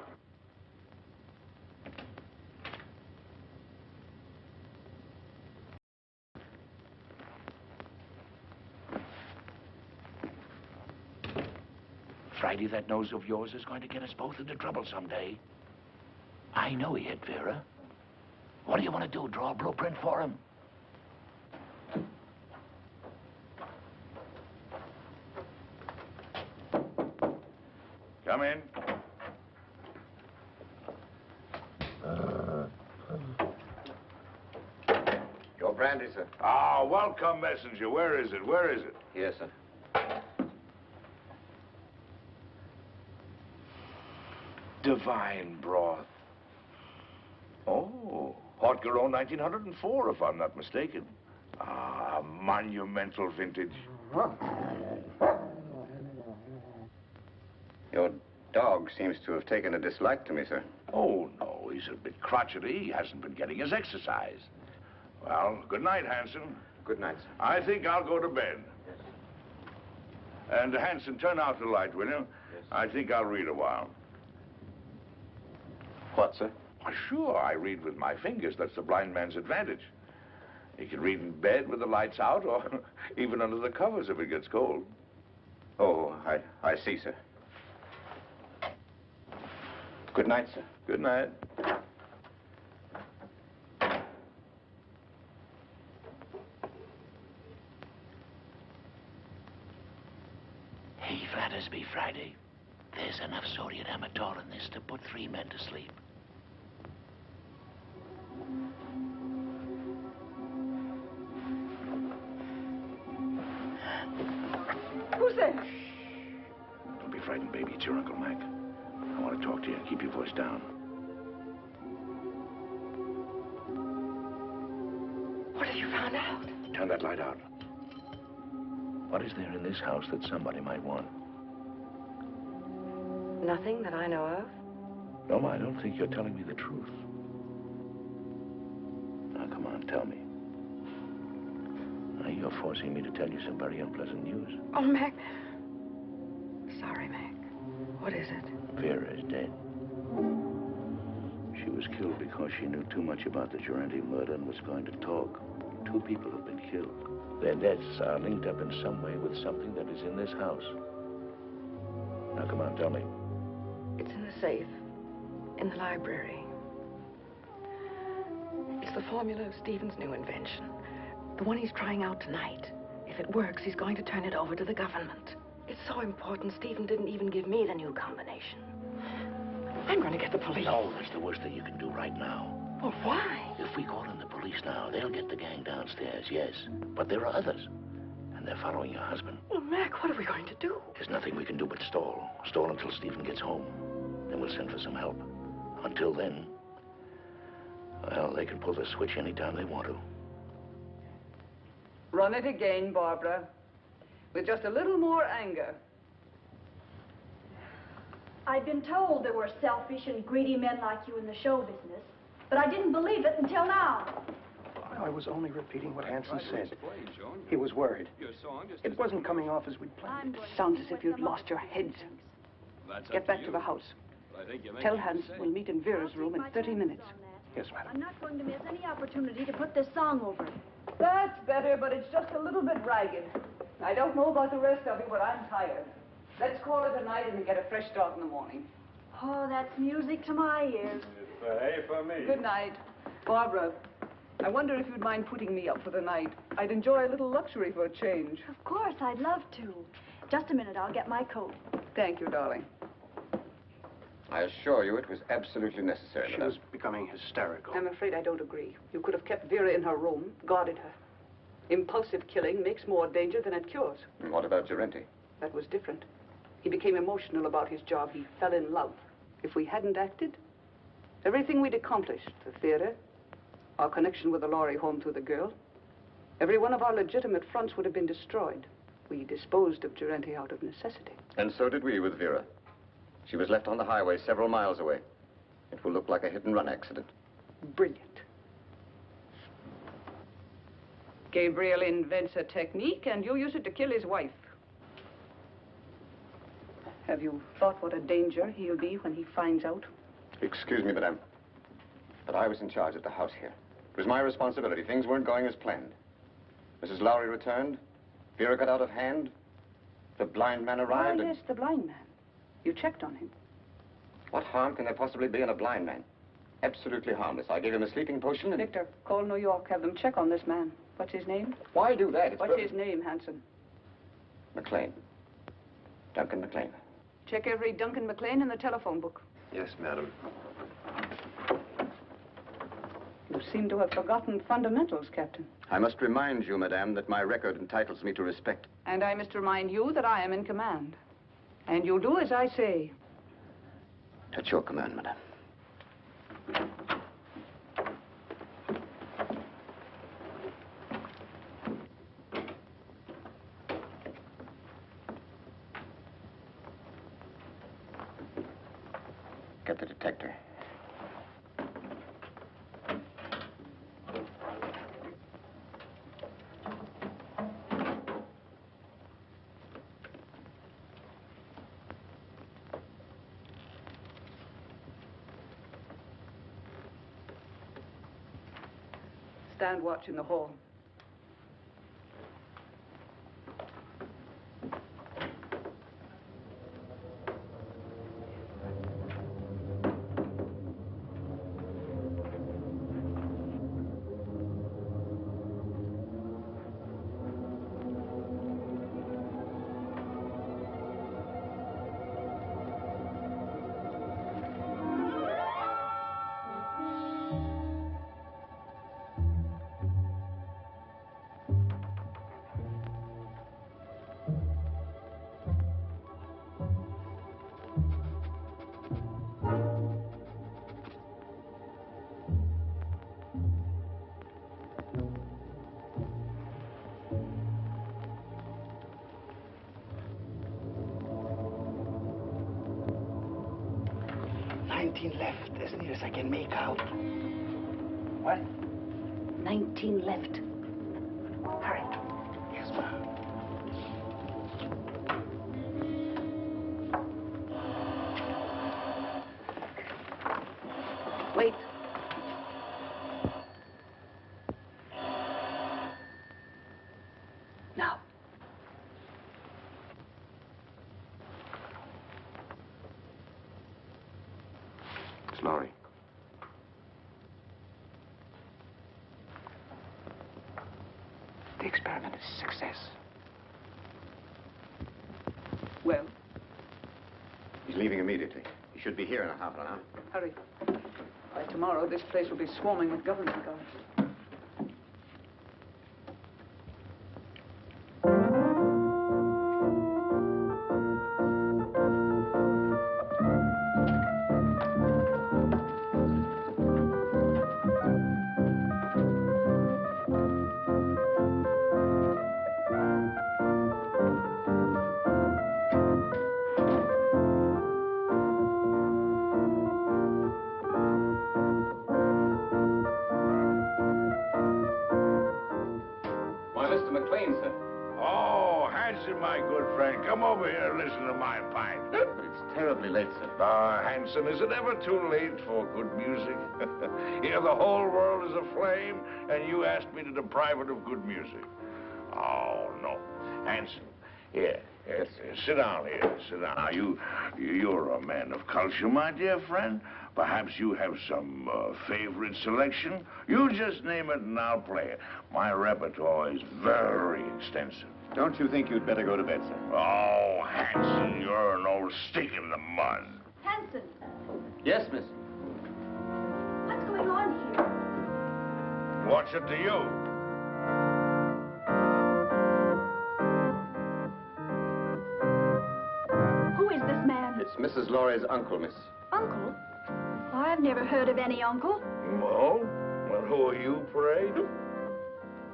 Friday, that nose of yours is going to get us both into trouble someday. I know he hit Vera. What do you want to do, draw a blueprint for him? Come in. Your brandy, sir. Ah, welcome, messenger. Where is it? Where is it? Yes, sir. Divine broth. Oh, Haute Garonne 1904, if I'm not mistaken. Ah, monumental vintage. Your dog seems to have taken a dislike to me, sir. Oh, no, he's a bit crotchety. He hasn't been getting his exercise. Well, good night, Hanson. Good night, sir. I think I'll go to bed. Yes. And, Hanson, turn out the light, will you? Yes. I think I'll read a while. What, sir? Why, sure, I read with my fingers. That's the blind man's advantage. He can read in bed with the lights out or even under the covers if it gets cold. Oh, I see, sir. Good night, sir. Good night. Hey, Flattersby, Friday. There's enough sodium amatol in this to put 3 men to sleep. Who's there? Don't be frightened, baby. It's your Uncle Mac. I want to talk to you. Keep your voice down. What have you found out? Turn that light out. What is there in this house that somebody might want? Nothing that I know of. No, I don't think you're telling me the truth. Now, come on, tell me. Now, you're forcing me to tell you some very unpleasant news. Oh, Mac. Sorry, Mac. What is it? Vera is dead. She was killed because she knew too much about the Durante murder and was going to talk. 2 people have been killed. Their deaths are linked up in some way with something that is in this house. Now, come on, tell me. It's in the safe. In the library. It's the formula of Stephen's new invention. The one he's trying out tonight. If it works, he's going to turn it over to the government. It's so important, Stephen didn't even give me the new combination. I'm going to get the police. No, that's the worst thing you can do right now. Well, why? If we call in the police now, they'll get the gang downstairs, yes. But there are others. And they're following your husband. Well, Mac, what are we going to do? There's nothing we can do but stall. Stall until Stephen gets home. Then we'll send for some help. Until then, well, they can pull the switch anytime they want to. Run it again, Barbara. With just a little more anger. I've been told there were selfish and greedy men like you in the show business, but I didn't believe it until now. I was only repeating what Hanson said. He was worried. It wasn't coming off as we'd planned. Sounds as if you'd lost your heads. Get back to the house. Tell Hanson we'll meet in Vera's room in 30 minutes. Yes, madam. I'm not going to miss any opportunity to put this song over. That's better, but it's just a little bit ragged. I don't know about the rest of you, but I'm tired. Let's call it a night and get a fresh start in the morning. Oh, that's music to my ears. Hey for me. Good night. Barbara, I wonder if you'd mind putting me up for the night. I'd enjoy a little luxury for a change. Of course, I'd love to. Just a minute, I'll get my coat. Thank you, darling. I assure you it was absolutely necessary. She was becoming hysterical. I'm afraid I don't agree. You could have kept Vera in her room, guarded her. Impulsive killing makes more danger than it cures. And what about Gerenti? That was different. He became emotional about his job. He fell in love. If we hadn't acted, everything we'd accomplished, the theater, our connection with the Lorry home through the girl, every one of our legitimate fronts would have been destroyed. We disposed of Gerenti out of necessity. And so did we with Vera. She was left on the highway several miles away. It will look like a hit-and-run accident. Brilliant. Gabriel invents a technique, and you use it to kill his wife. Have you thought what a danger he'll be when he finds out? Excuse me, madame, but I was in charge of the house here. It was my responsibility. Things weren't going as planned. Mrs. Lowry returned. Vera got out of hand. The blind man arrived. Oh, yes, the blind man. You checked on him. What harm can there possibly be in a blind man? Absolutely harmless. I gave him a sleeping potion and... Victor, call New York. Have them check on this man. What's his name? Why do that? It's What's his name, Hanson? McLean. Duncan McLean. Check every Duncan McLean in the telephone book. Yes, madam. You seem to have forgotten fundamentals, Captain. I must remind you, madame, that my record entitles me to respect. And I must remind you that I am in command. And you'll do as I say. At your command, madame. Get the detector. Stand watch in the hall. Left, as near as I can make out. What? 19 left. Hurry. Yes, ma'am. Wait. Now. Miss Lowry. The experiment is a success. Well? He's leaving immediately. He should be here in a half an hour. Hurry. By tomorrow, this place will be swarming with government guards. Mr. McLean, sir. Oh, Hanson, my good friend, come over here and listen to my pipe. It's terribly late, sir. Hanson, is it ever too late for good music? Here the whole world is aflame, and you ask me to deprive it of good music. Oh, no. Hanson, here, sit down here, sit down. Now, you're a man of culture, my dear friend. Perhaps you have some favorite selection. You just name it and I'll play it. My repertoire is very extensive. Don't you think you'd better go to bed, sir? Oh, Hanson, you're an old stick in the mud. Hanson, Yes, miss. what's going on here? What's it to you? Who is this man? It's Mrs. Laurie's uncle, miss. Uncle? I've never heard of any uncle. Oh? Well, who are you, pray?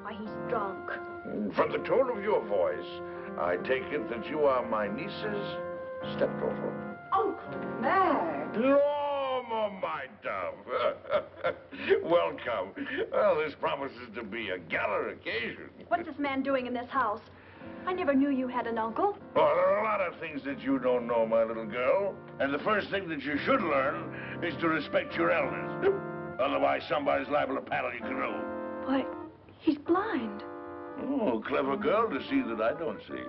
Why, he's drunk. From the tone of your voice, I take it that you are my niece's stepdaughter. Uncle Mac! Norma, my dove. Welcome. Well, this promises to be a gala occasion. What's this man doing in this house? I never knew you had an uncle. Well, there are a lot of things that you don't know, my little girl. And the first thing that you should learn is to respect your elders. Otherwise, somebody's liable to paddle your canoe. Why, he's blind. Oh, clever girl to see that I don't see.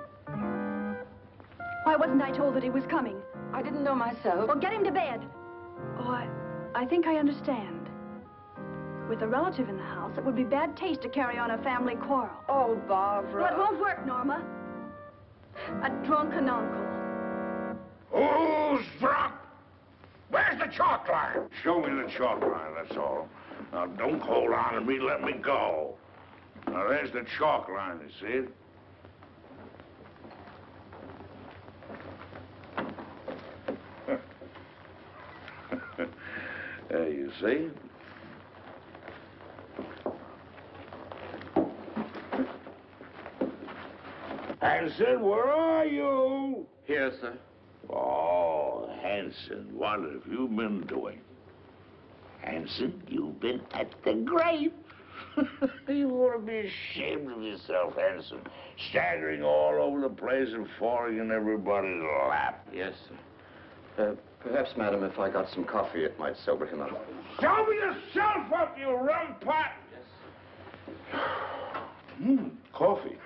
Why wasn't I told that he was coming? I didn't know myself. Well, get him to bed. Oh, I think I understand. With a relative in the house, it would be bad taste to carry on a family quarrel. Oh, Barbara. Well, it won't work, Norma. A drunken uncle. Who's drunk? Where's the chalk line? Show me the chalk line, that's all. Now, don't hold on to me, let me go. Now, there's the chalk line, you see it? There, you see? Hanson, where are you? Here, sir. Oh, Hanson, what have you been doing? Hanson, you've been at the grave. You ought to be ashamed of yourself, Hanson. Staggering all over the place and falling in everybody's lap. Yes, sir. Perhaps, madam, if I got some coffee, it might sober him up. Sober yourself up, you rum pot! Yes. Coffee.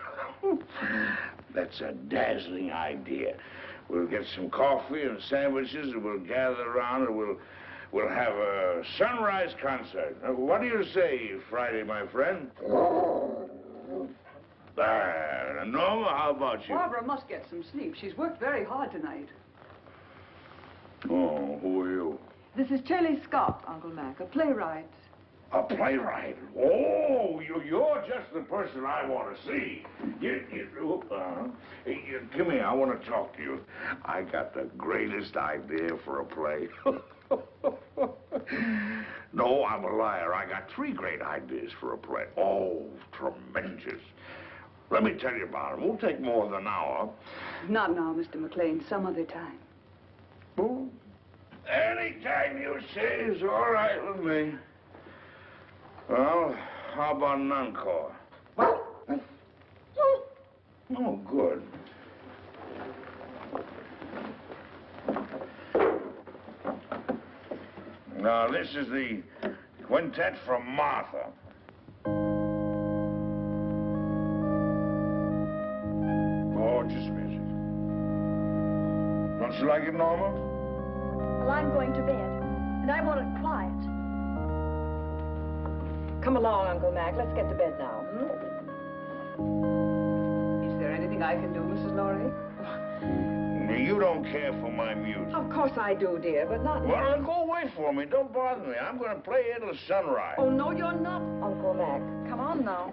That's a dazzling idea. We'll get some coffee and sandwiches, and we'll gather around, and we'll have a sunrise concert. What do you say, Friday, my friend? Norma, how about you? Barbara must get some sleep. She's worked very hard tonight. Oh, who are you? This is Shirley Scott, Uncle Mac, a playwright. A playwright? Oh, you're just the person I want to see. Come here, I want to talk to you. I got the greatest idea for a play. No, I'm a liar. I got 3 great ideas for a play. Oh, tremendous. Let me tell you about it. It won't take more than an hour. Not now, Mr. McLean. Some other time. Oh, any time you say is all right with me. Well, how about an encore? Oh, good. Now, this is the quintet from Martha. Gorgeous music. Don't you like it, Norma? Well, I'm going to bed, and I want it quiet. Come along, Uncle Mac. Let's get to bed now. Is there anything I can do, Mrs. Laurie? You don't care for my music. Of course I do, dear, but not... Well, then go away for me. Don't bother me. I'm going to play here till sunrise. Oh, no, you're not, Uncle Mac. Come on now.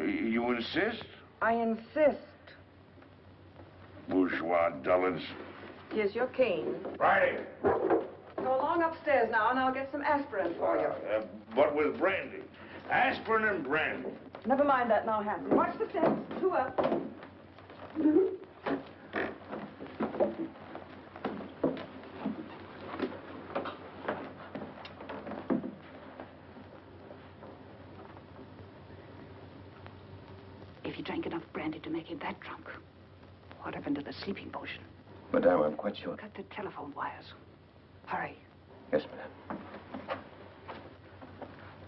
You insist? I insist. Bourgeois dullards. Here's your cane. Right. Go along upstairs now, and I'll get some aspirin for you. But with brandy. Aspirin and brandy. Never mind that now, Hanson. Watch the steps. 2 up. If he drank enough brandy to make him that drunk, what happened to the sleeping potion? Madame, I'm quite sure. Cut the telephone wires. Hurry. Yes,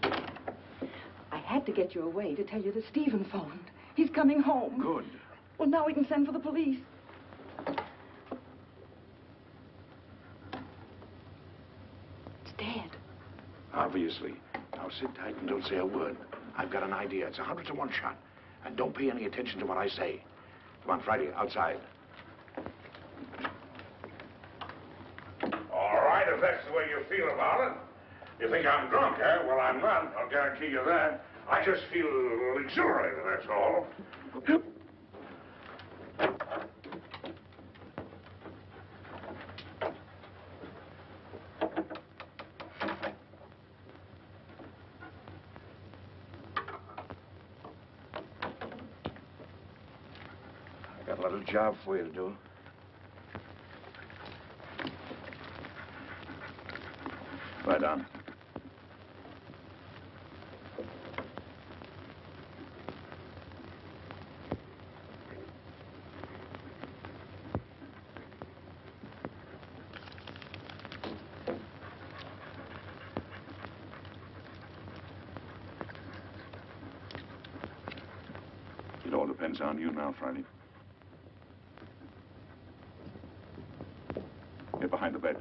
madame. I had to get you away to tell you that Stephen phoned. He's coming home. Good. Well, now we can send for the police. It's dead. Obviously. Now sit tight and don't say a word. I've got an idea. It's 100 to 1 shot. And don't pay any attention to what I say. Come on, Friday, outside. All right, if that's the way you feel about it. You think I'm drunk, eh? Well, I'm not. I'll guarantee you that. I just feel exhilarated, that's all. I've got a little job for you to do. Lie down. It all depends on you now, Friday. Get behind the bed.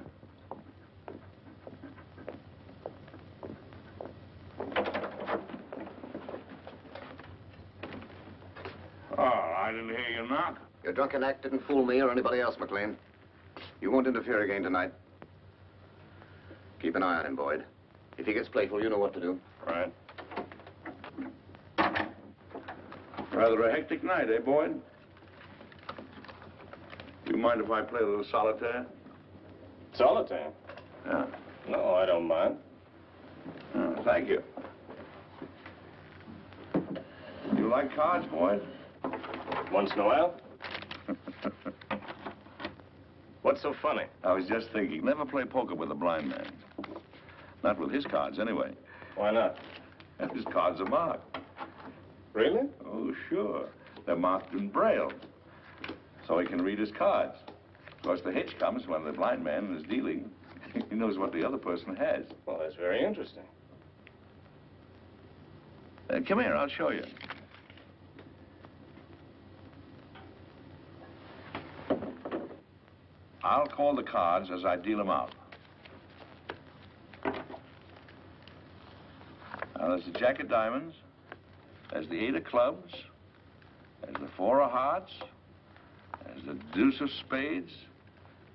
Oh, I didn't hear you knock. Your drunken act didn't fool me or anybody else, McLean. You won't interfere again tonight. Keep an eye on him, Boyd. If he gets playful, you know what to do. Right. Rather a hectic night, eh, Boyd? You mind if I play a little solitaire? Solitaire? Yeah. No, I don't mind. Oh, thank you. You like cards, Boyd? Once in a while. What's so funny? I was just thinking, never play poker with a blind man. Not with his cards, anyway. Why not? His cards are marked. Really? Oh, sure. They're marked in Braille, so he can read his cards. Of course, the hitch comes when the blind man is dealing. He knows what the other person has. Well, that's very interesting. Come here, I'll show you. I'll call the cards as I deal them out. Now, there's the Jack of Diamonds, there's the 8 of Clubs, there's the 4 of Hearts, there's the Deuce of Spades,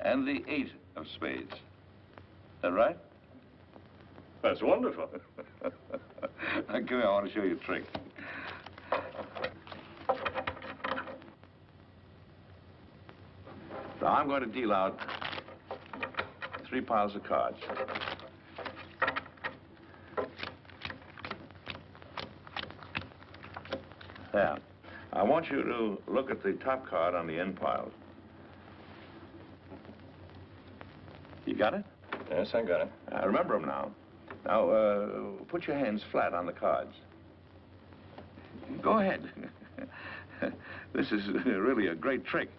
and the 8 of Spades. Is that right? That's wonderful. Come here, I want to show you a trick. So I'm going to deal out 3 piles of cards. There. I want you to look at the top card on the end pile. You got it? Yes, I got it. Remember them now. Now, put your hands flat on the cards. Go ahead. This is really a great trick.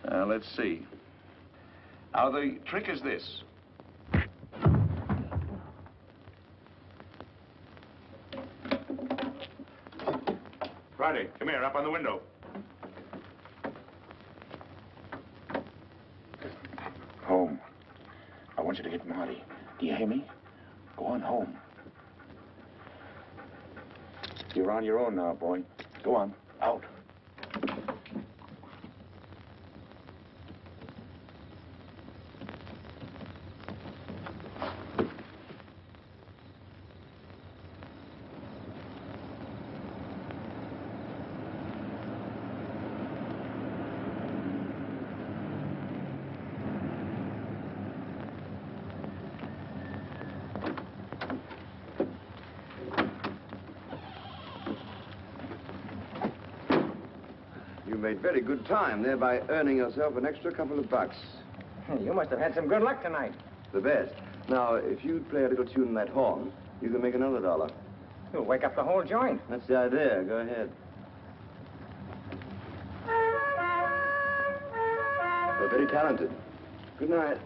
Let's see. Now, the trick is this. Friday, come here, up on the window. Home. I want you to get Marty. Do you hear me? Go on home. You're on your own now, boy. Go on. Out. You made very good time, thereby earning yourself an extra couple of bucks. You must have had some good luck tonight. The best. Now, if you'd play a little tune in that horn, you can make another $1. You'll wake up the whole joint. That's the idea. Go ahead. You're very talented. Good night.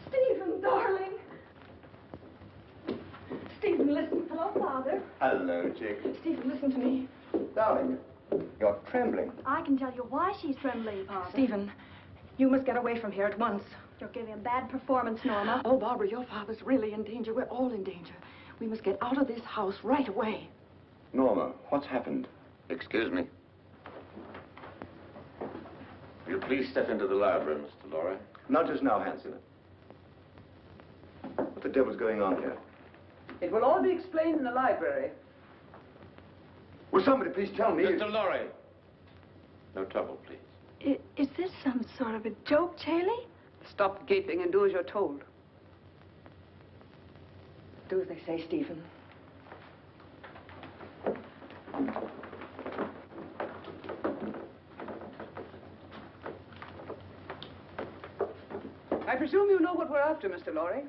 Stephen, darling. Stephen, listen. Hello, Father. Hello, Chick. Stephen, listen to me. Darling, you're trembling. I can tell you why she's trembling, Father. Stephen, you must get away from here at once. You're giving a bad performance, Norma. Oh, Barbara, your father's really in danger. We're all in danger. We must get out of this house right away. Norma, what's happened? Excuse me. Will you please step into the library, Mr. Lorry? Not just now, Hanson. What the devil's going on here? It will all be explained in the library. Will somebody please tell me? Mr. Lorry. No trouble, please. Is this some sort of a joke, Charlie? Stop gaping and do as you're told. Do as they say, Stephen. I presume you know what we're after, Mr. Lorry.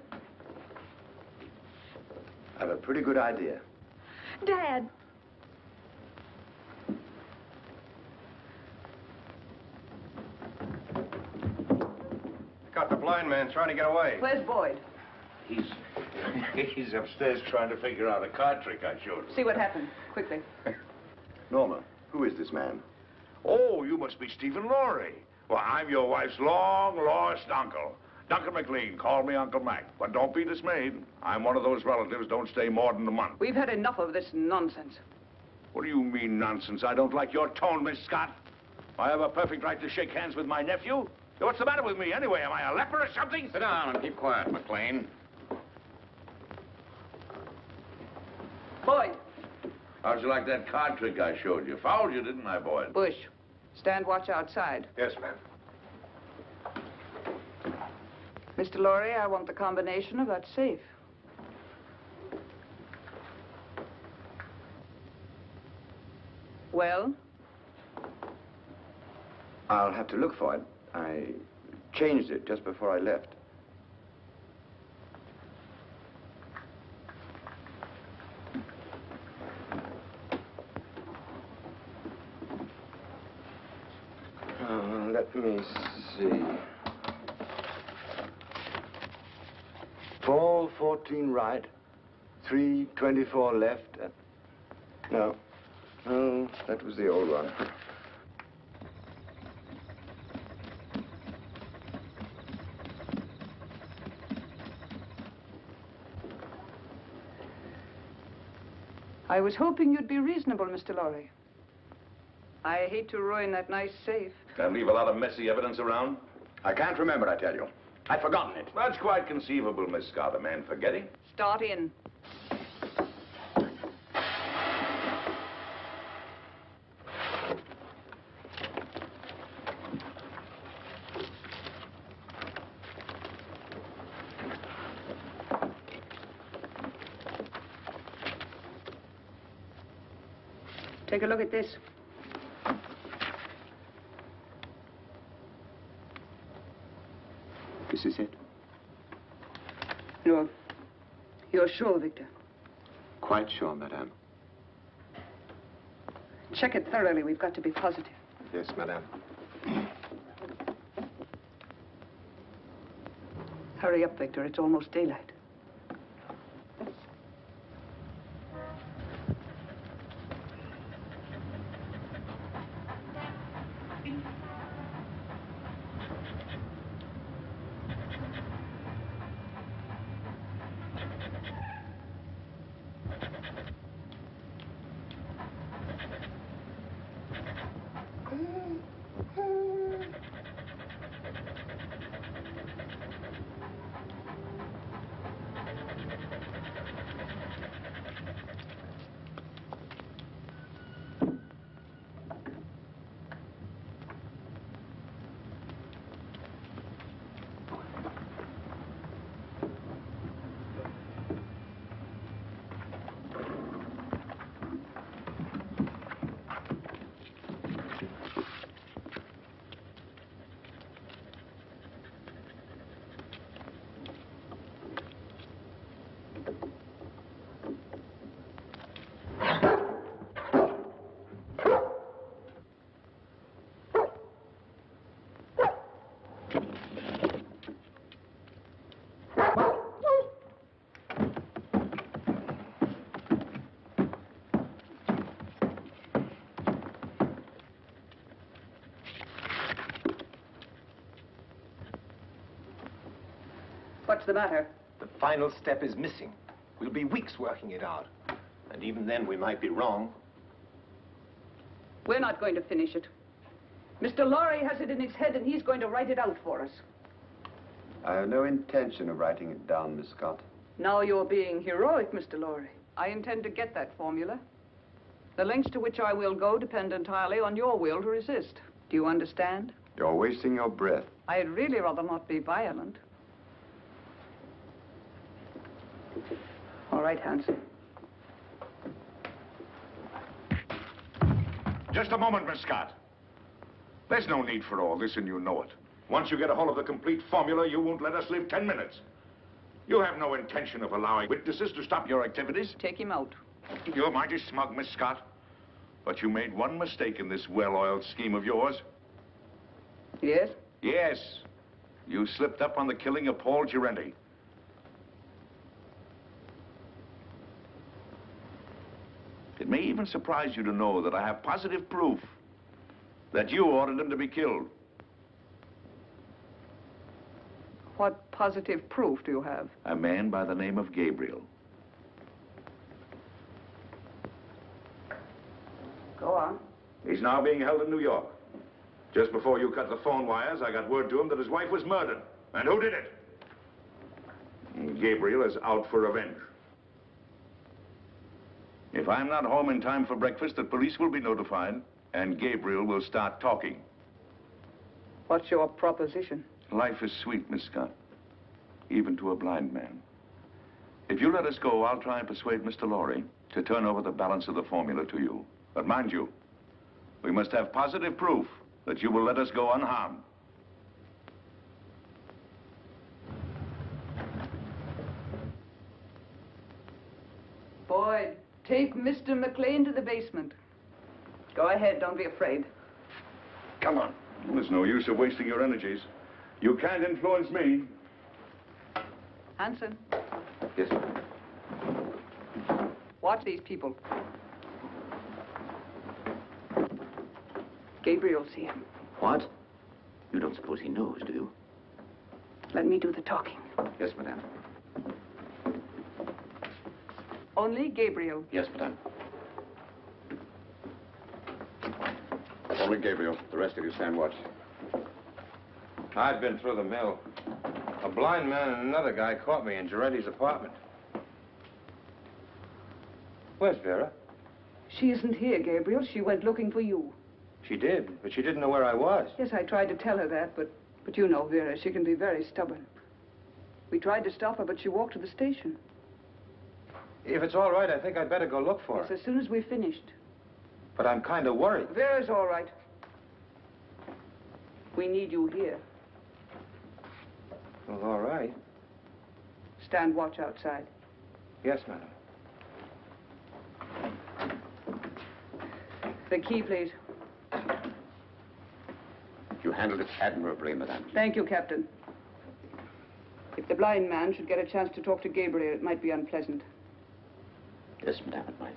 I have a pretty good idea. Dad. Got the blind man trying to get away. Where's Boyd? He's upstairs trying to figure out a card trick I showed him. See what happened, quickly. Norma, who is this man? Oh, you must be Stephen Lorry. Well, I'm your wife's long-lost uncle. Duncan McLean, call me Uncle Mac. But don't be dismayed. I'm one of those relatives don't stay more than a month. We've had enough of this nonsense. What do you mean, nonsense? I don't like your tone, Miss Scott. I have a perfect right to shake hands with my nephew. What's the matter with me, anyway? Am I a leper or something? Sit down and keep quiet, McLean. Boyd. How'd you like that card trick I showed you? Fouled you, didn't I, Boyd? Bush. Stand watch outside. Yes, ma'am. Mr. Lorry, I want the combination of that safe. Well? I'll have to look for it. I changed it just before I left. Let me see. 4:14 right, 3:24 left. No, that was the old one. I was hoping you'd be reasonable, Mr. Lorry. I hate to ruin that nice safe. Can leave a lot of messy evidence around? I can't remember, I tell you. I've forgotten it. That's quite conceivable, Miss Scott, a man forgetting. Start in. Take a look at this. This is it? You're sure, Victor? Quite sure, madame. Check it thoroughly. We've got to be positive. Yes, madame. Hurry up, Victor. It's almost daylight. the matter? The final step is missing. We'll be weeks working it out. And even then, we might be wrong. We're not going to finish it. Mr. Lorry has it in his head, and he's going to write it out for us. I have no intention of writing it down, Miss Scott. Now you're being heroic, Mr. Lorry. I intend to get that formula. The lengths to which I will go depend entirely on your will to resist. Do you understand? You're wasting your breath. I'd really rather not be violent. All right, Hanson. Just a moment, Miss Scott. There's no need for all this, and you know it. Once you get a hold of the complete formula, you won't let us live 10 minutes. You have no intention of allowing witnesses to stop your activities. Take him out. You're mighty smug, Miss Scott. But you made one mistake in this well-oiled scheme of yours. Yes? Yes. You slipped up on the killing of Paul Girenti. It may even surprise you to know that I have positive proof that you ordered him to be killed. What positive proof do you have? A man by the name of Gabriel. Go on. He's now being held in New York. Just before you cut the phone wires, I got word to him that his wife was murdered. And who did it? Gabriel is out for revenge. If I'm not home in time for breakfast, the police will be notified, and Gabriel will start talking. What's your proposition? Life is sweet, Miss Scott, even to a blind man. If you let us go, I'll try and persuade Mr. Lorry to turn over the balance of the formula to you. But mind you, we must have positive proof that you will let us go unharmed. Boyd, take Mr. McLean to the basement. Go ahead, don't be afraid. Come on. There's no use of wasting your energies. You can't influence me. Hanson, Yes, sir. watch these people. Gabriel's here. What? You don't suppose he knows, do you? Let me do the talking. Yes, madame. Only Gabriel. Yes, madame. Only Gabriel. The rest of you stand watch. I'd been through the mill. A blind man and another guy caught me in Girenti's apartment. Where's Vera? She isn't here, Gabriel. She went looking for you. She did, but she didn't know where I was. Yes, I tried to tell her that, but you know Vera, she can be very stubborn. We tried to stop her, but she walked to the station. If it's all right, I think I'd better go look for her. Yes, as soon as we're finished. But I'm kind of worried. Vera's all right. We need you here. Well, all right. Stand watch outside. Yes, madam. The key, please. You handled it admirably, madame. Thank you, Captain. If the blind man should get a chance to talk to Gabriel, it might be unpleasant. Yes, madame, it might.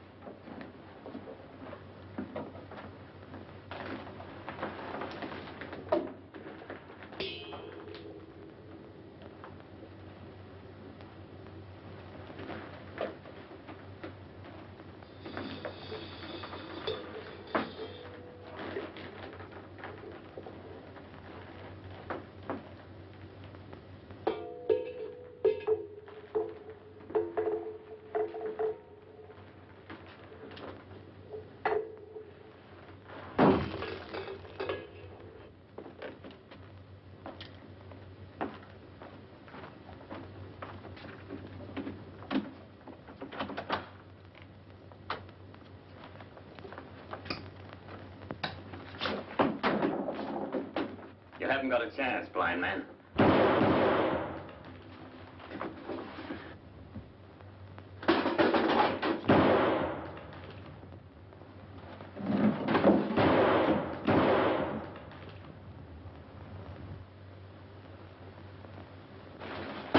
You haven't got a chance, blind man.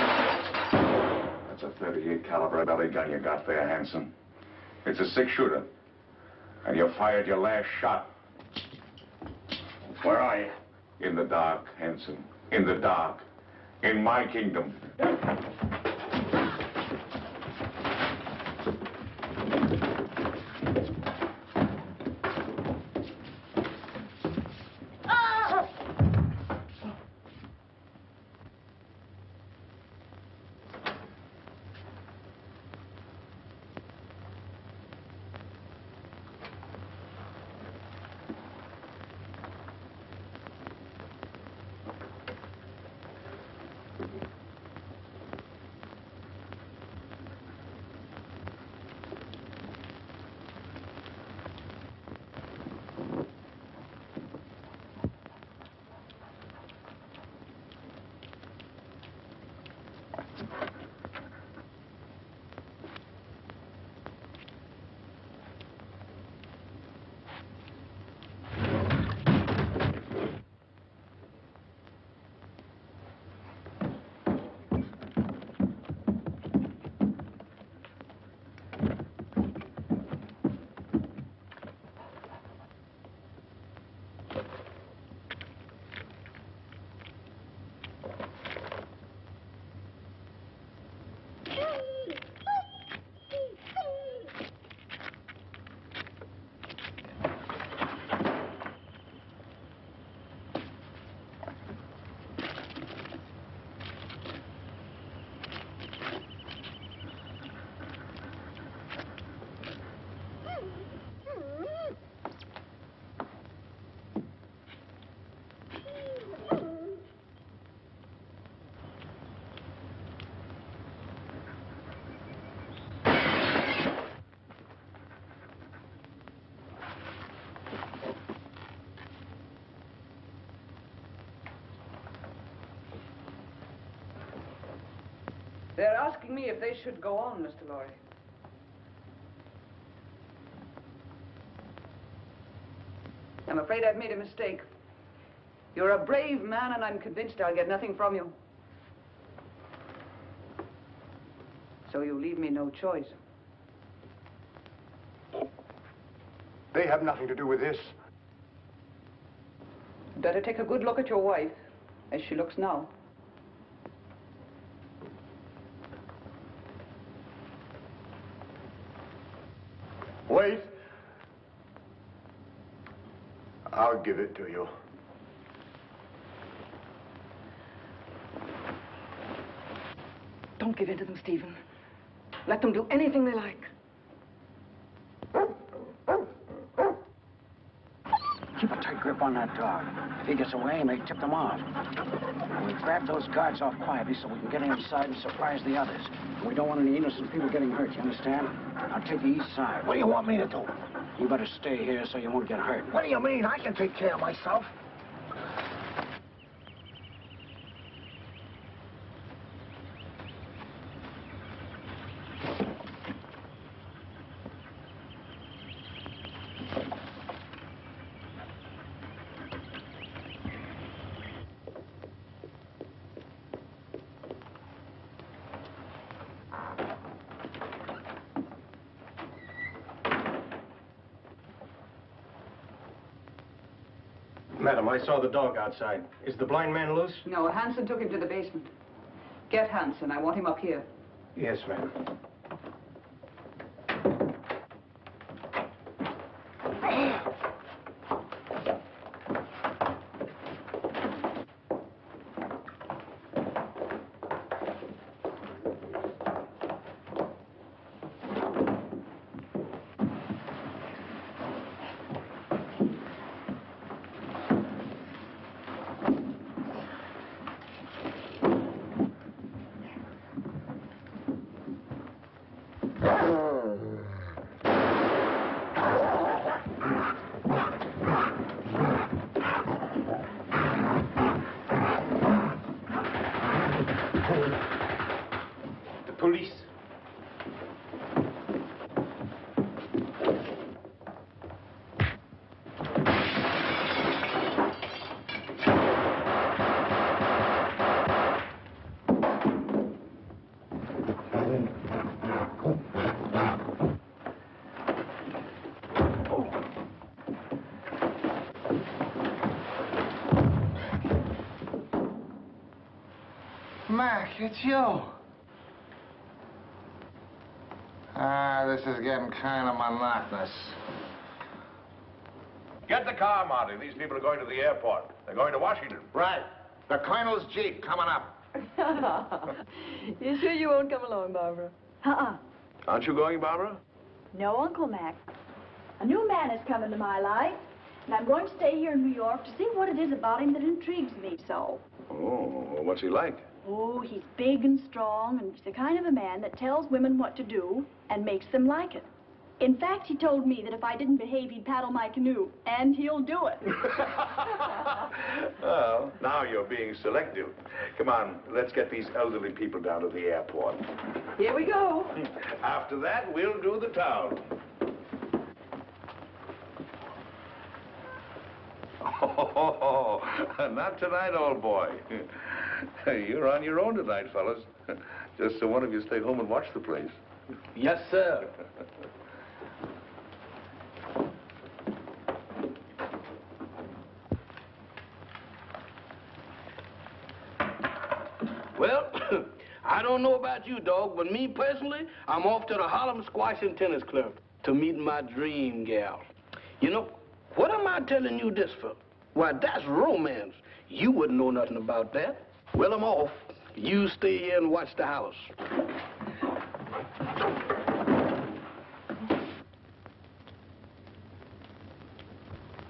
That's a .38 caliber belly gun you got there, Hanson. It's a six-shooter. And you fired your last shot. Where are you? In the dark, Hanson. In the dark. in my kingdom. They're asking me if they should go on, Mr. Laurie. I'm afraid I've made a mistake. You're a brave man, and I'm convinced I'll get nothing from you. So you leave me no choice. They have nothing to do with this. Better take a good look at your wife, as she looks now. Wait. I'll give it to you. Don't give in to them, Stephen. Let them do anything they like. Keep a tight grip on that dog. If he gets away, he may tip them off. And we grab those guards off quietly so we can get inside and surprise the others. We don't want any innocent people getting hurt, you understand? I'll take the east side. What do you want me to do? You better stay here so you won't get hurt. What do you mean? I can take care of myself. Madam, I saw the dog outside. Is the blind man loose? No, Hanson took him to the basement. Get Hanson. I want him up here. Yes, ma'am. Mac, it's you. This is getting kind of monotonous. Get the car, Marty. These people are going to the airport. They're going to Washington. Right. The Colonel's Jeep coming up. You sure you won't come along, Barbara? Aren't you going, Barbara? No, Uncle Mac. A new man has come into my life, and I'm going to stay here in New York to see what it is about him that intrigues me so. Oh, what's he like? Oh, he's big and strong, and he's the kind of a man that tells women what to do and makes them like it. In fact, he told me that if I didn't behave, he'd paddle my canoe, and he'll do it. Well, now you're being selective. Come on, let's get these elderly people down to the airport. Here we go. After that, we'll do the town. Oh, not tonight, old boy. You're on your own tonight, fellas. Just so one of you stay home and watch the place. Yes, sir. Well, I don't know about you, dog, but me personally, I'm off to the Harlem Squash and Tennis Club to meet my dream gal. You know, what am I telling you this for? Why, that's romance. You wouldn't know nothing about that. Well, I'm off. You stay here and watch the house.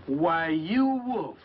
Why, you wolf.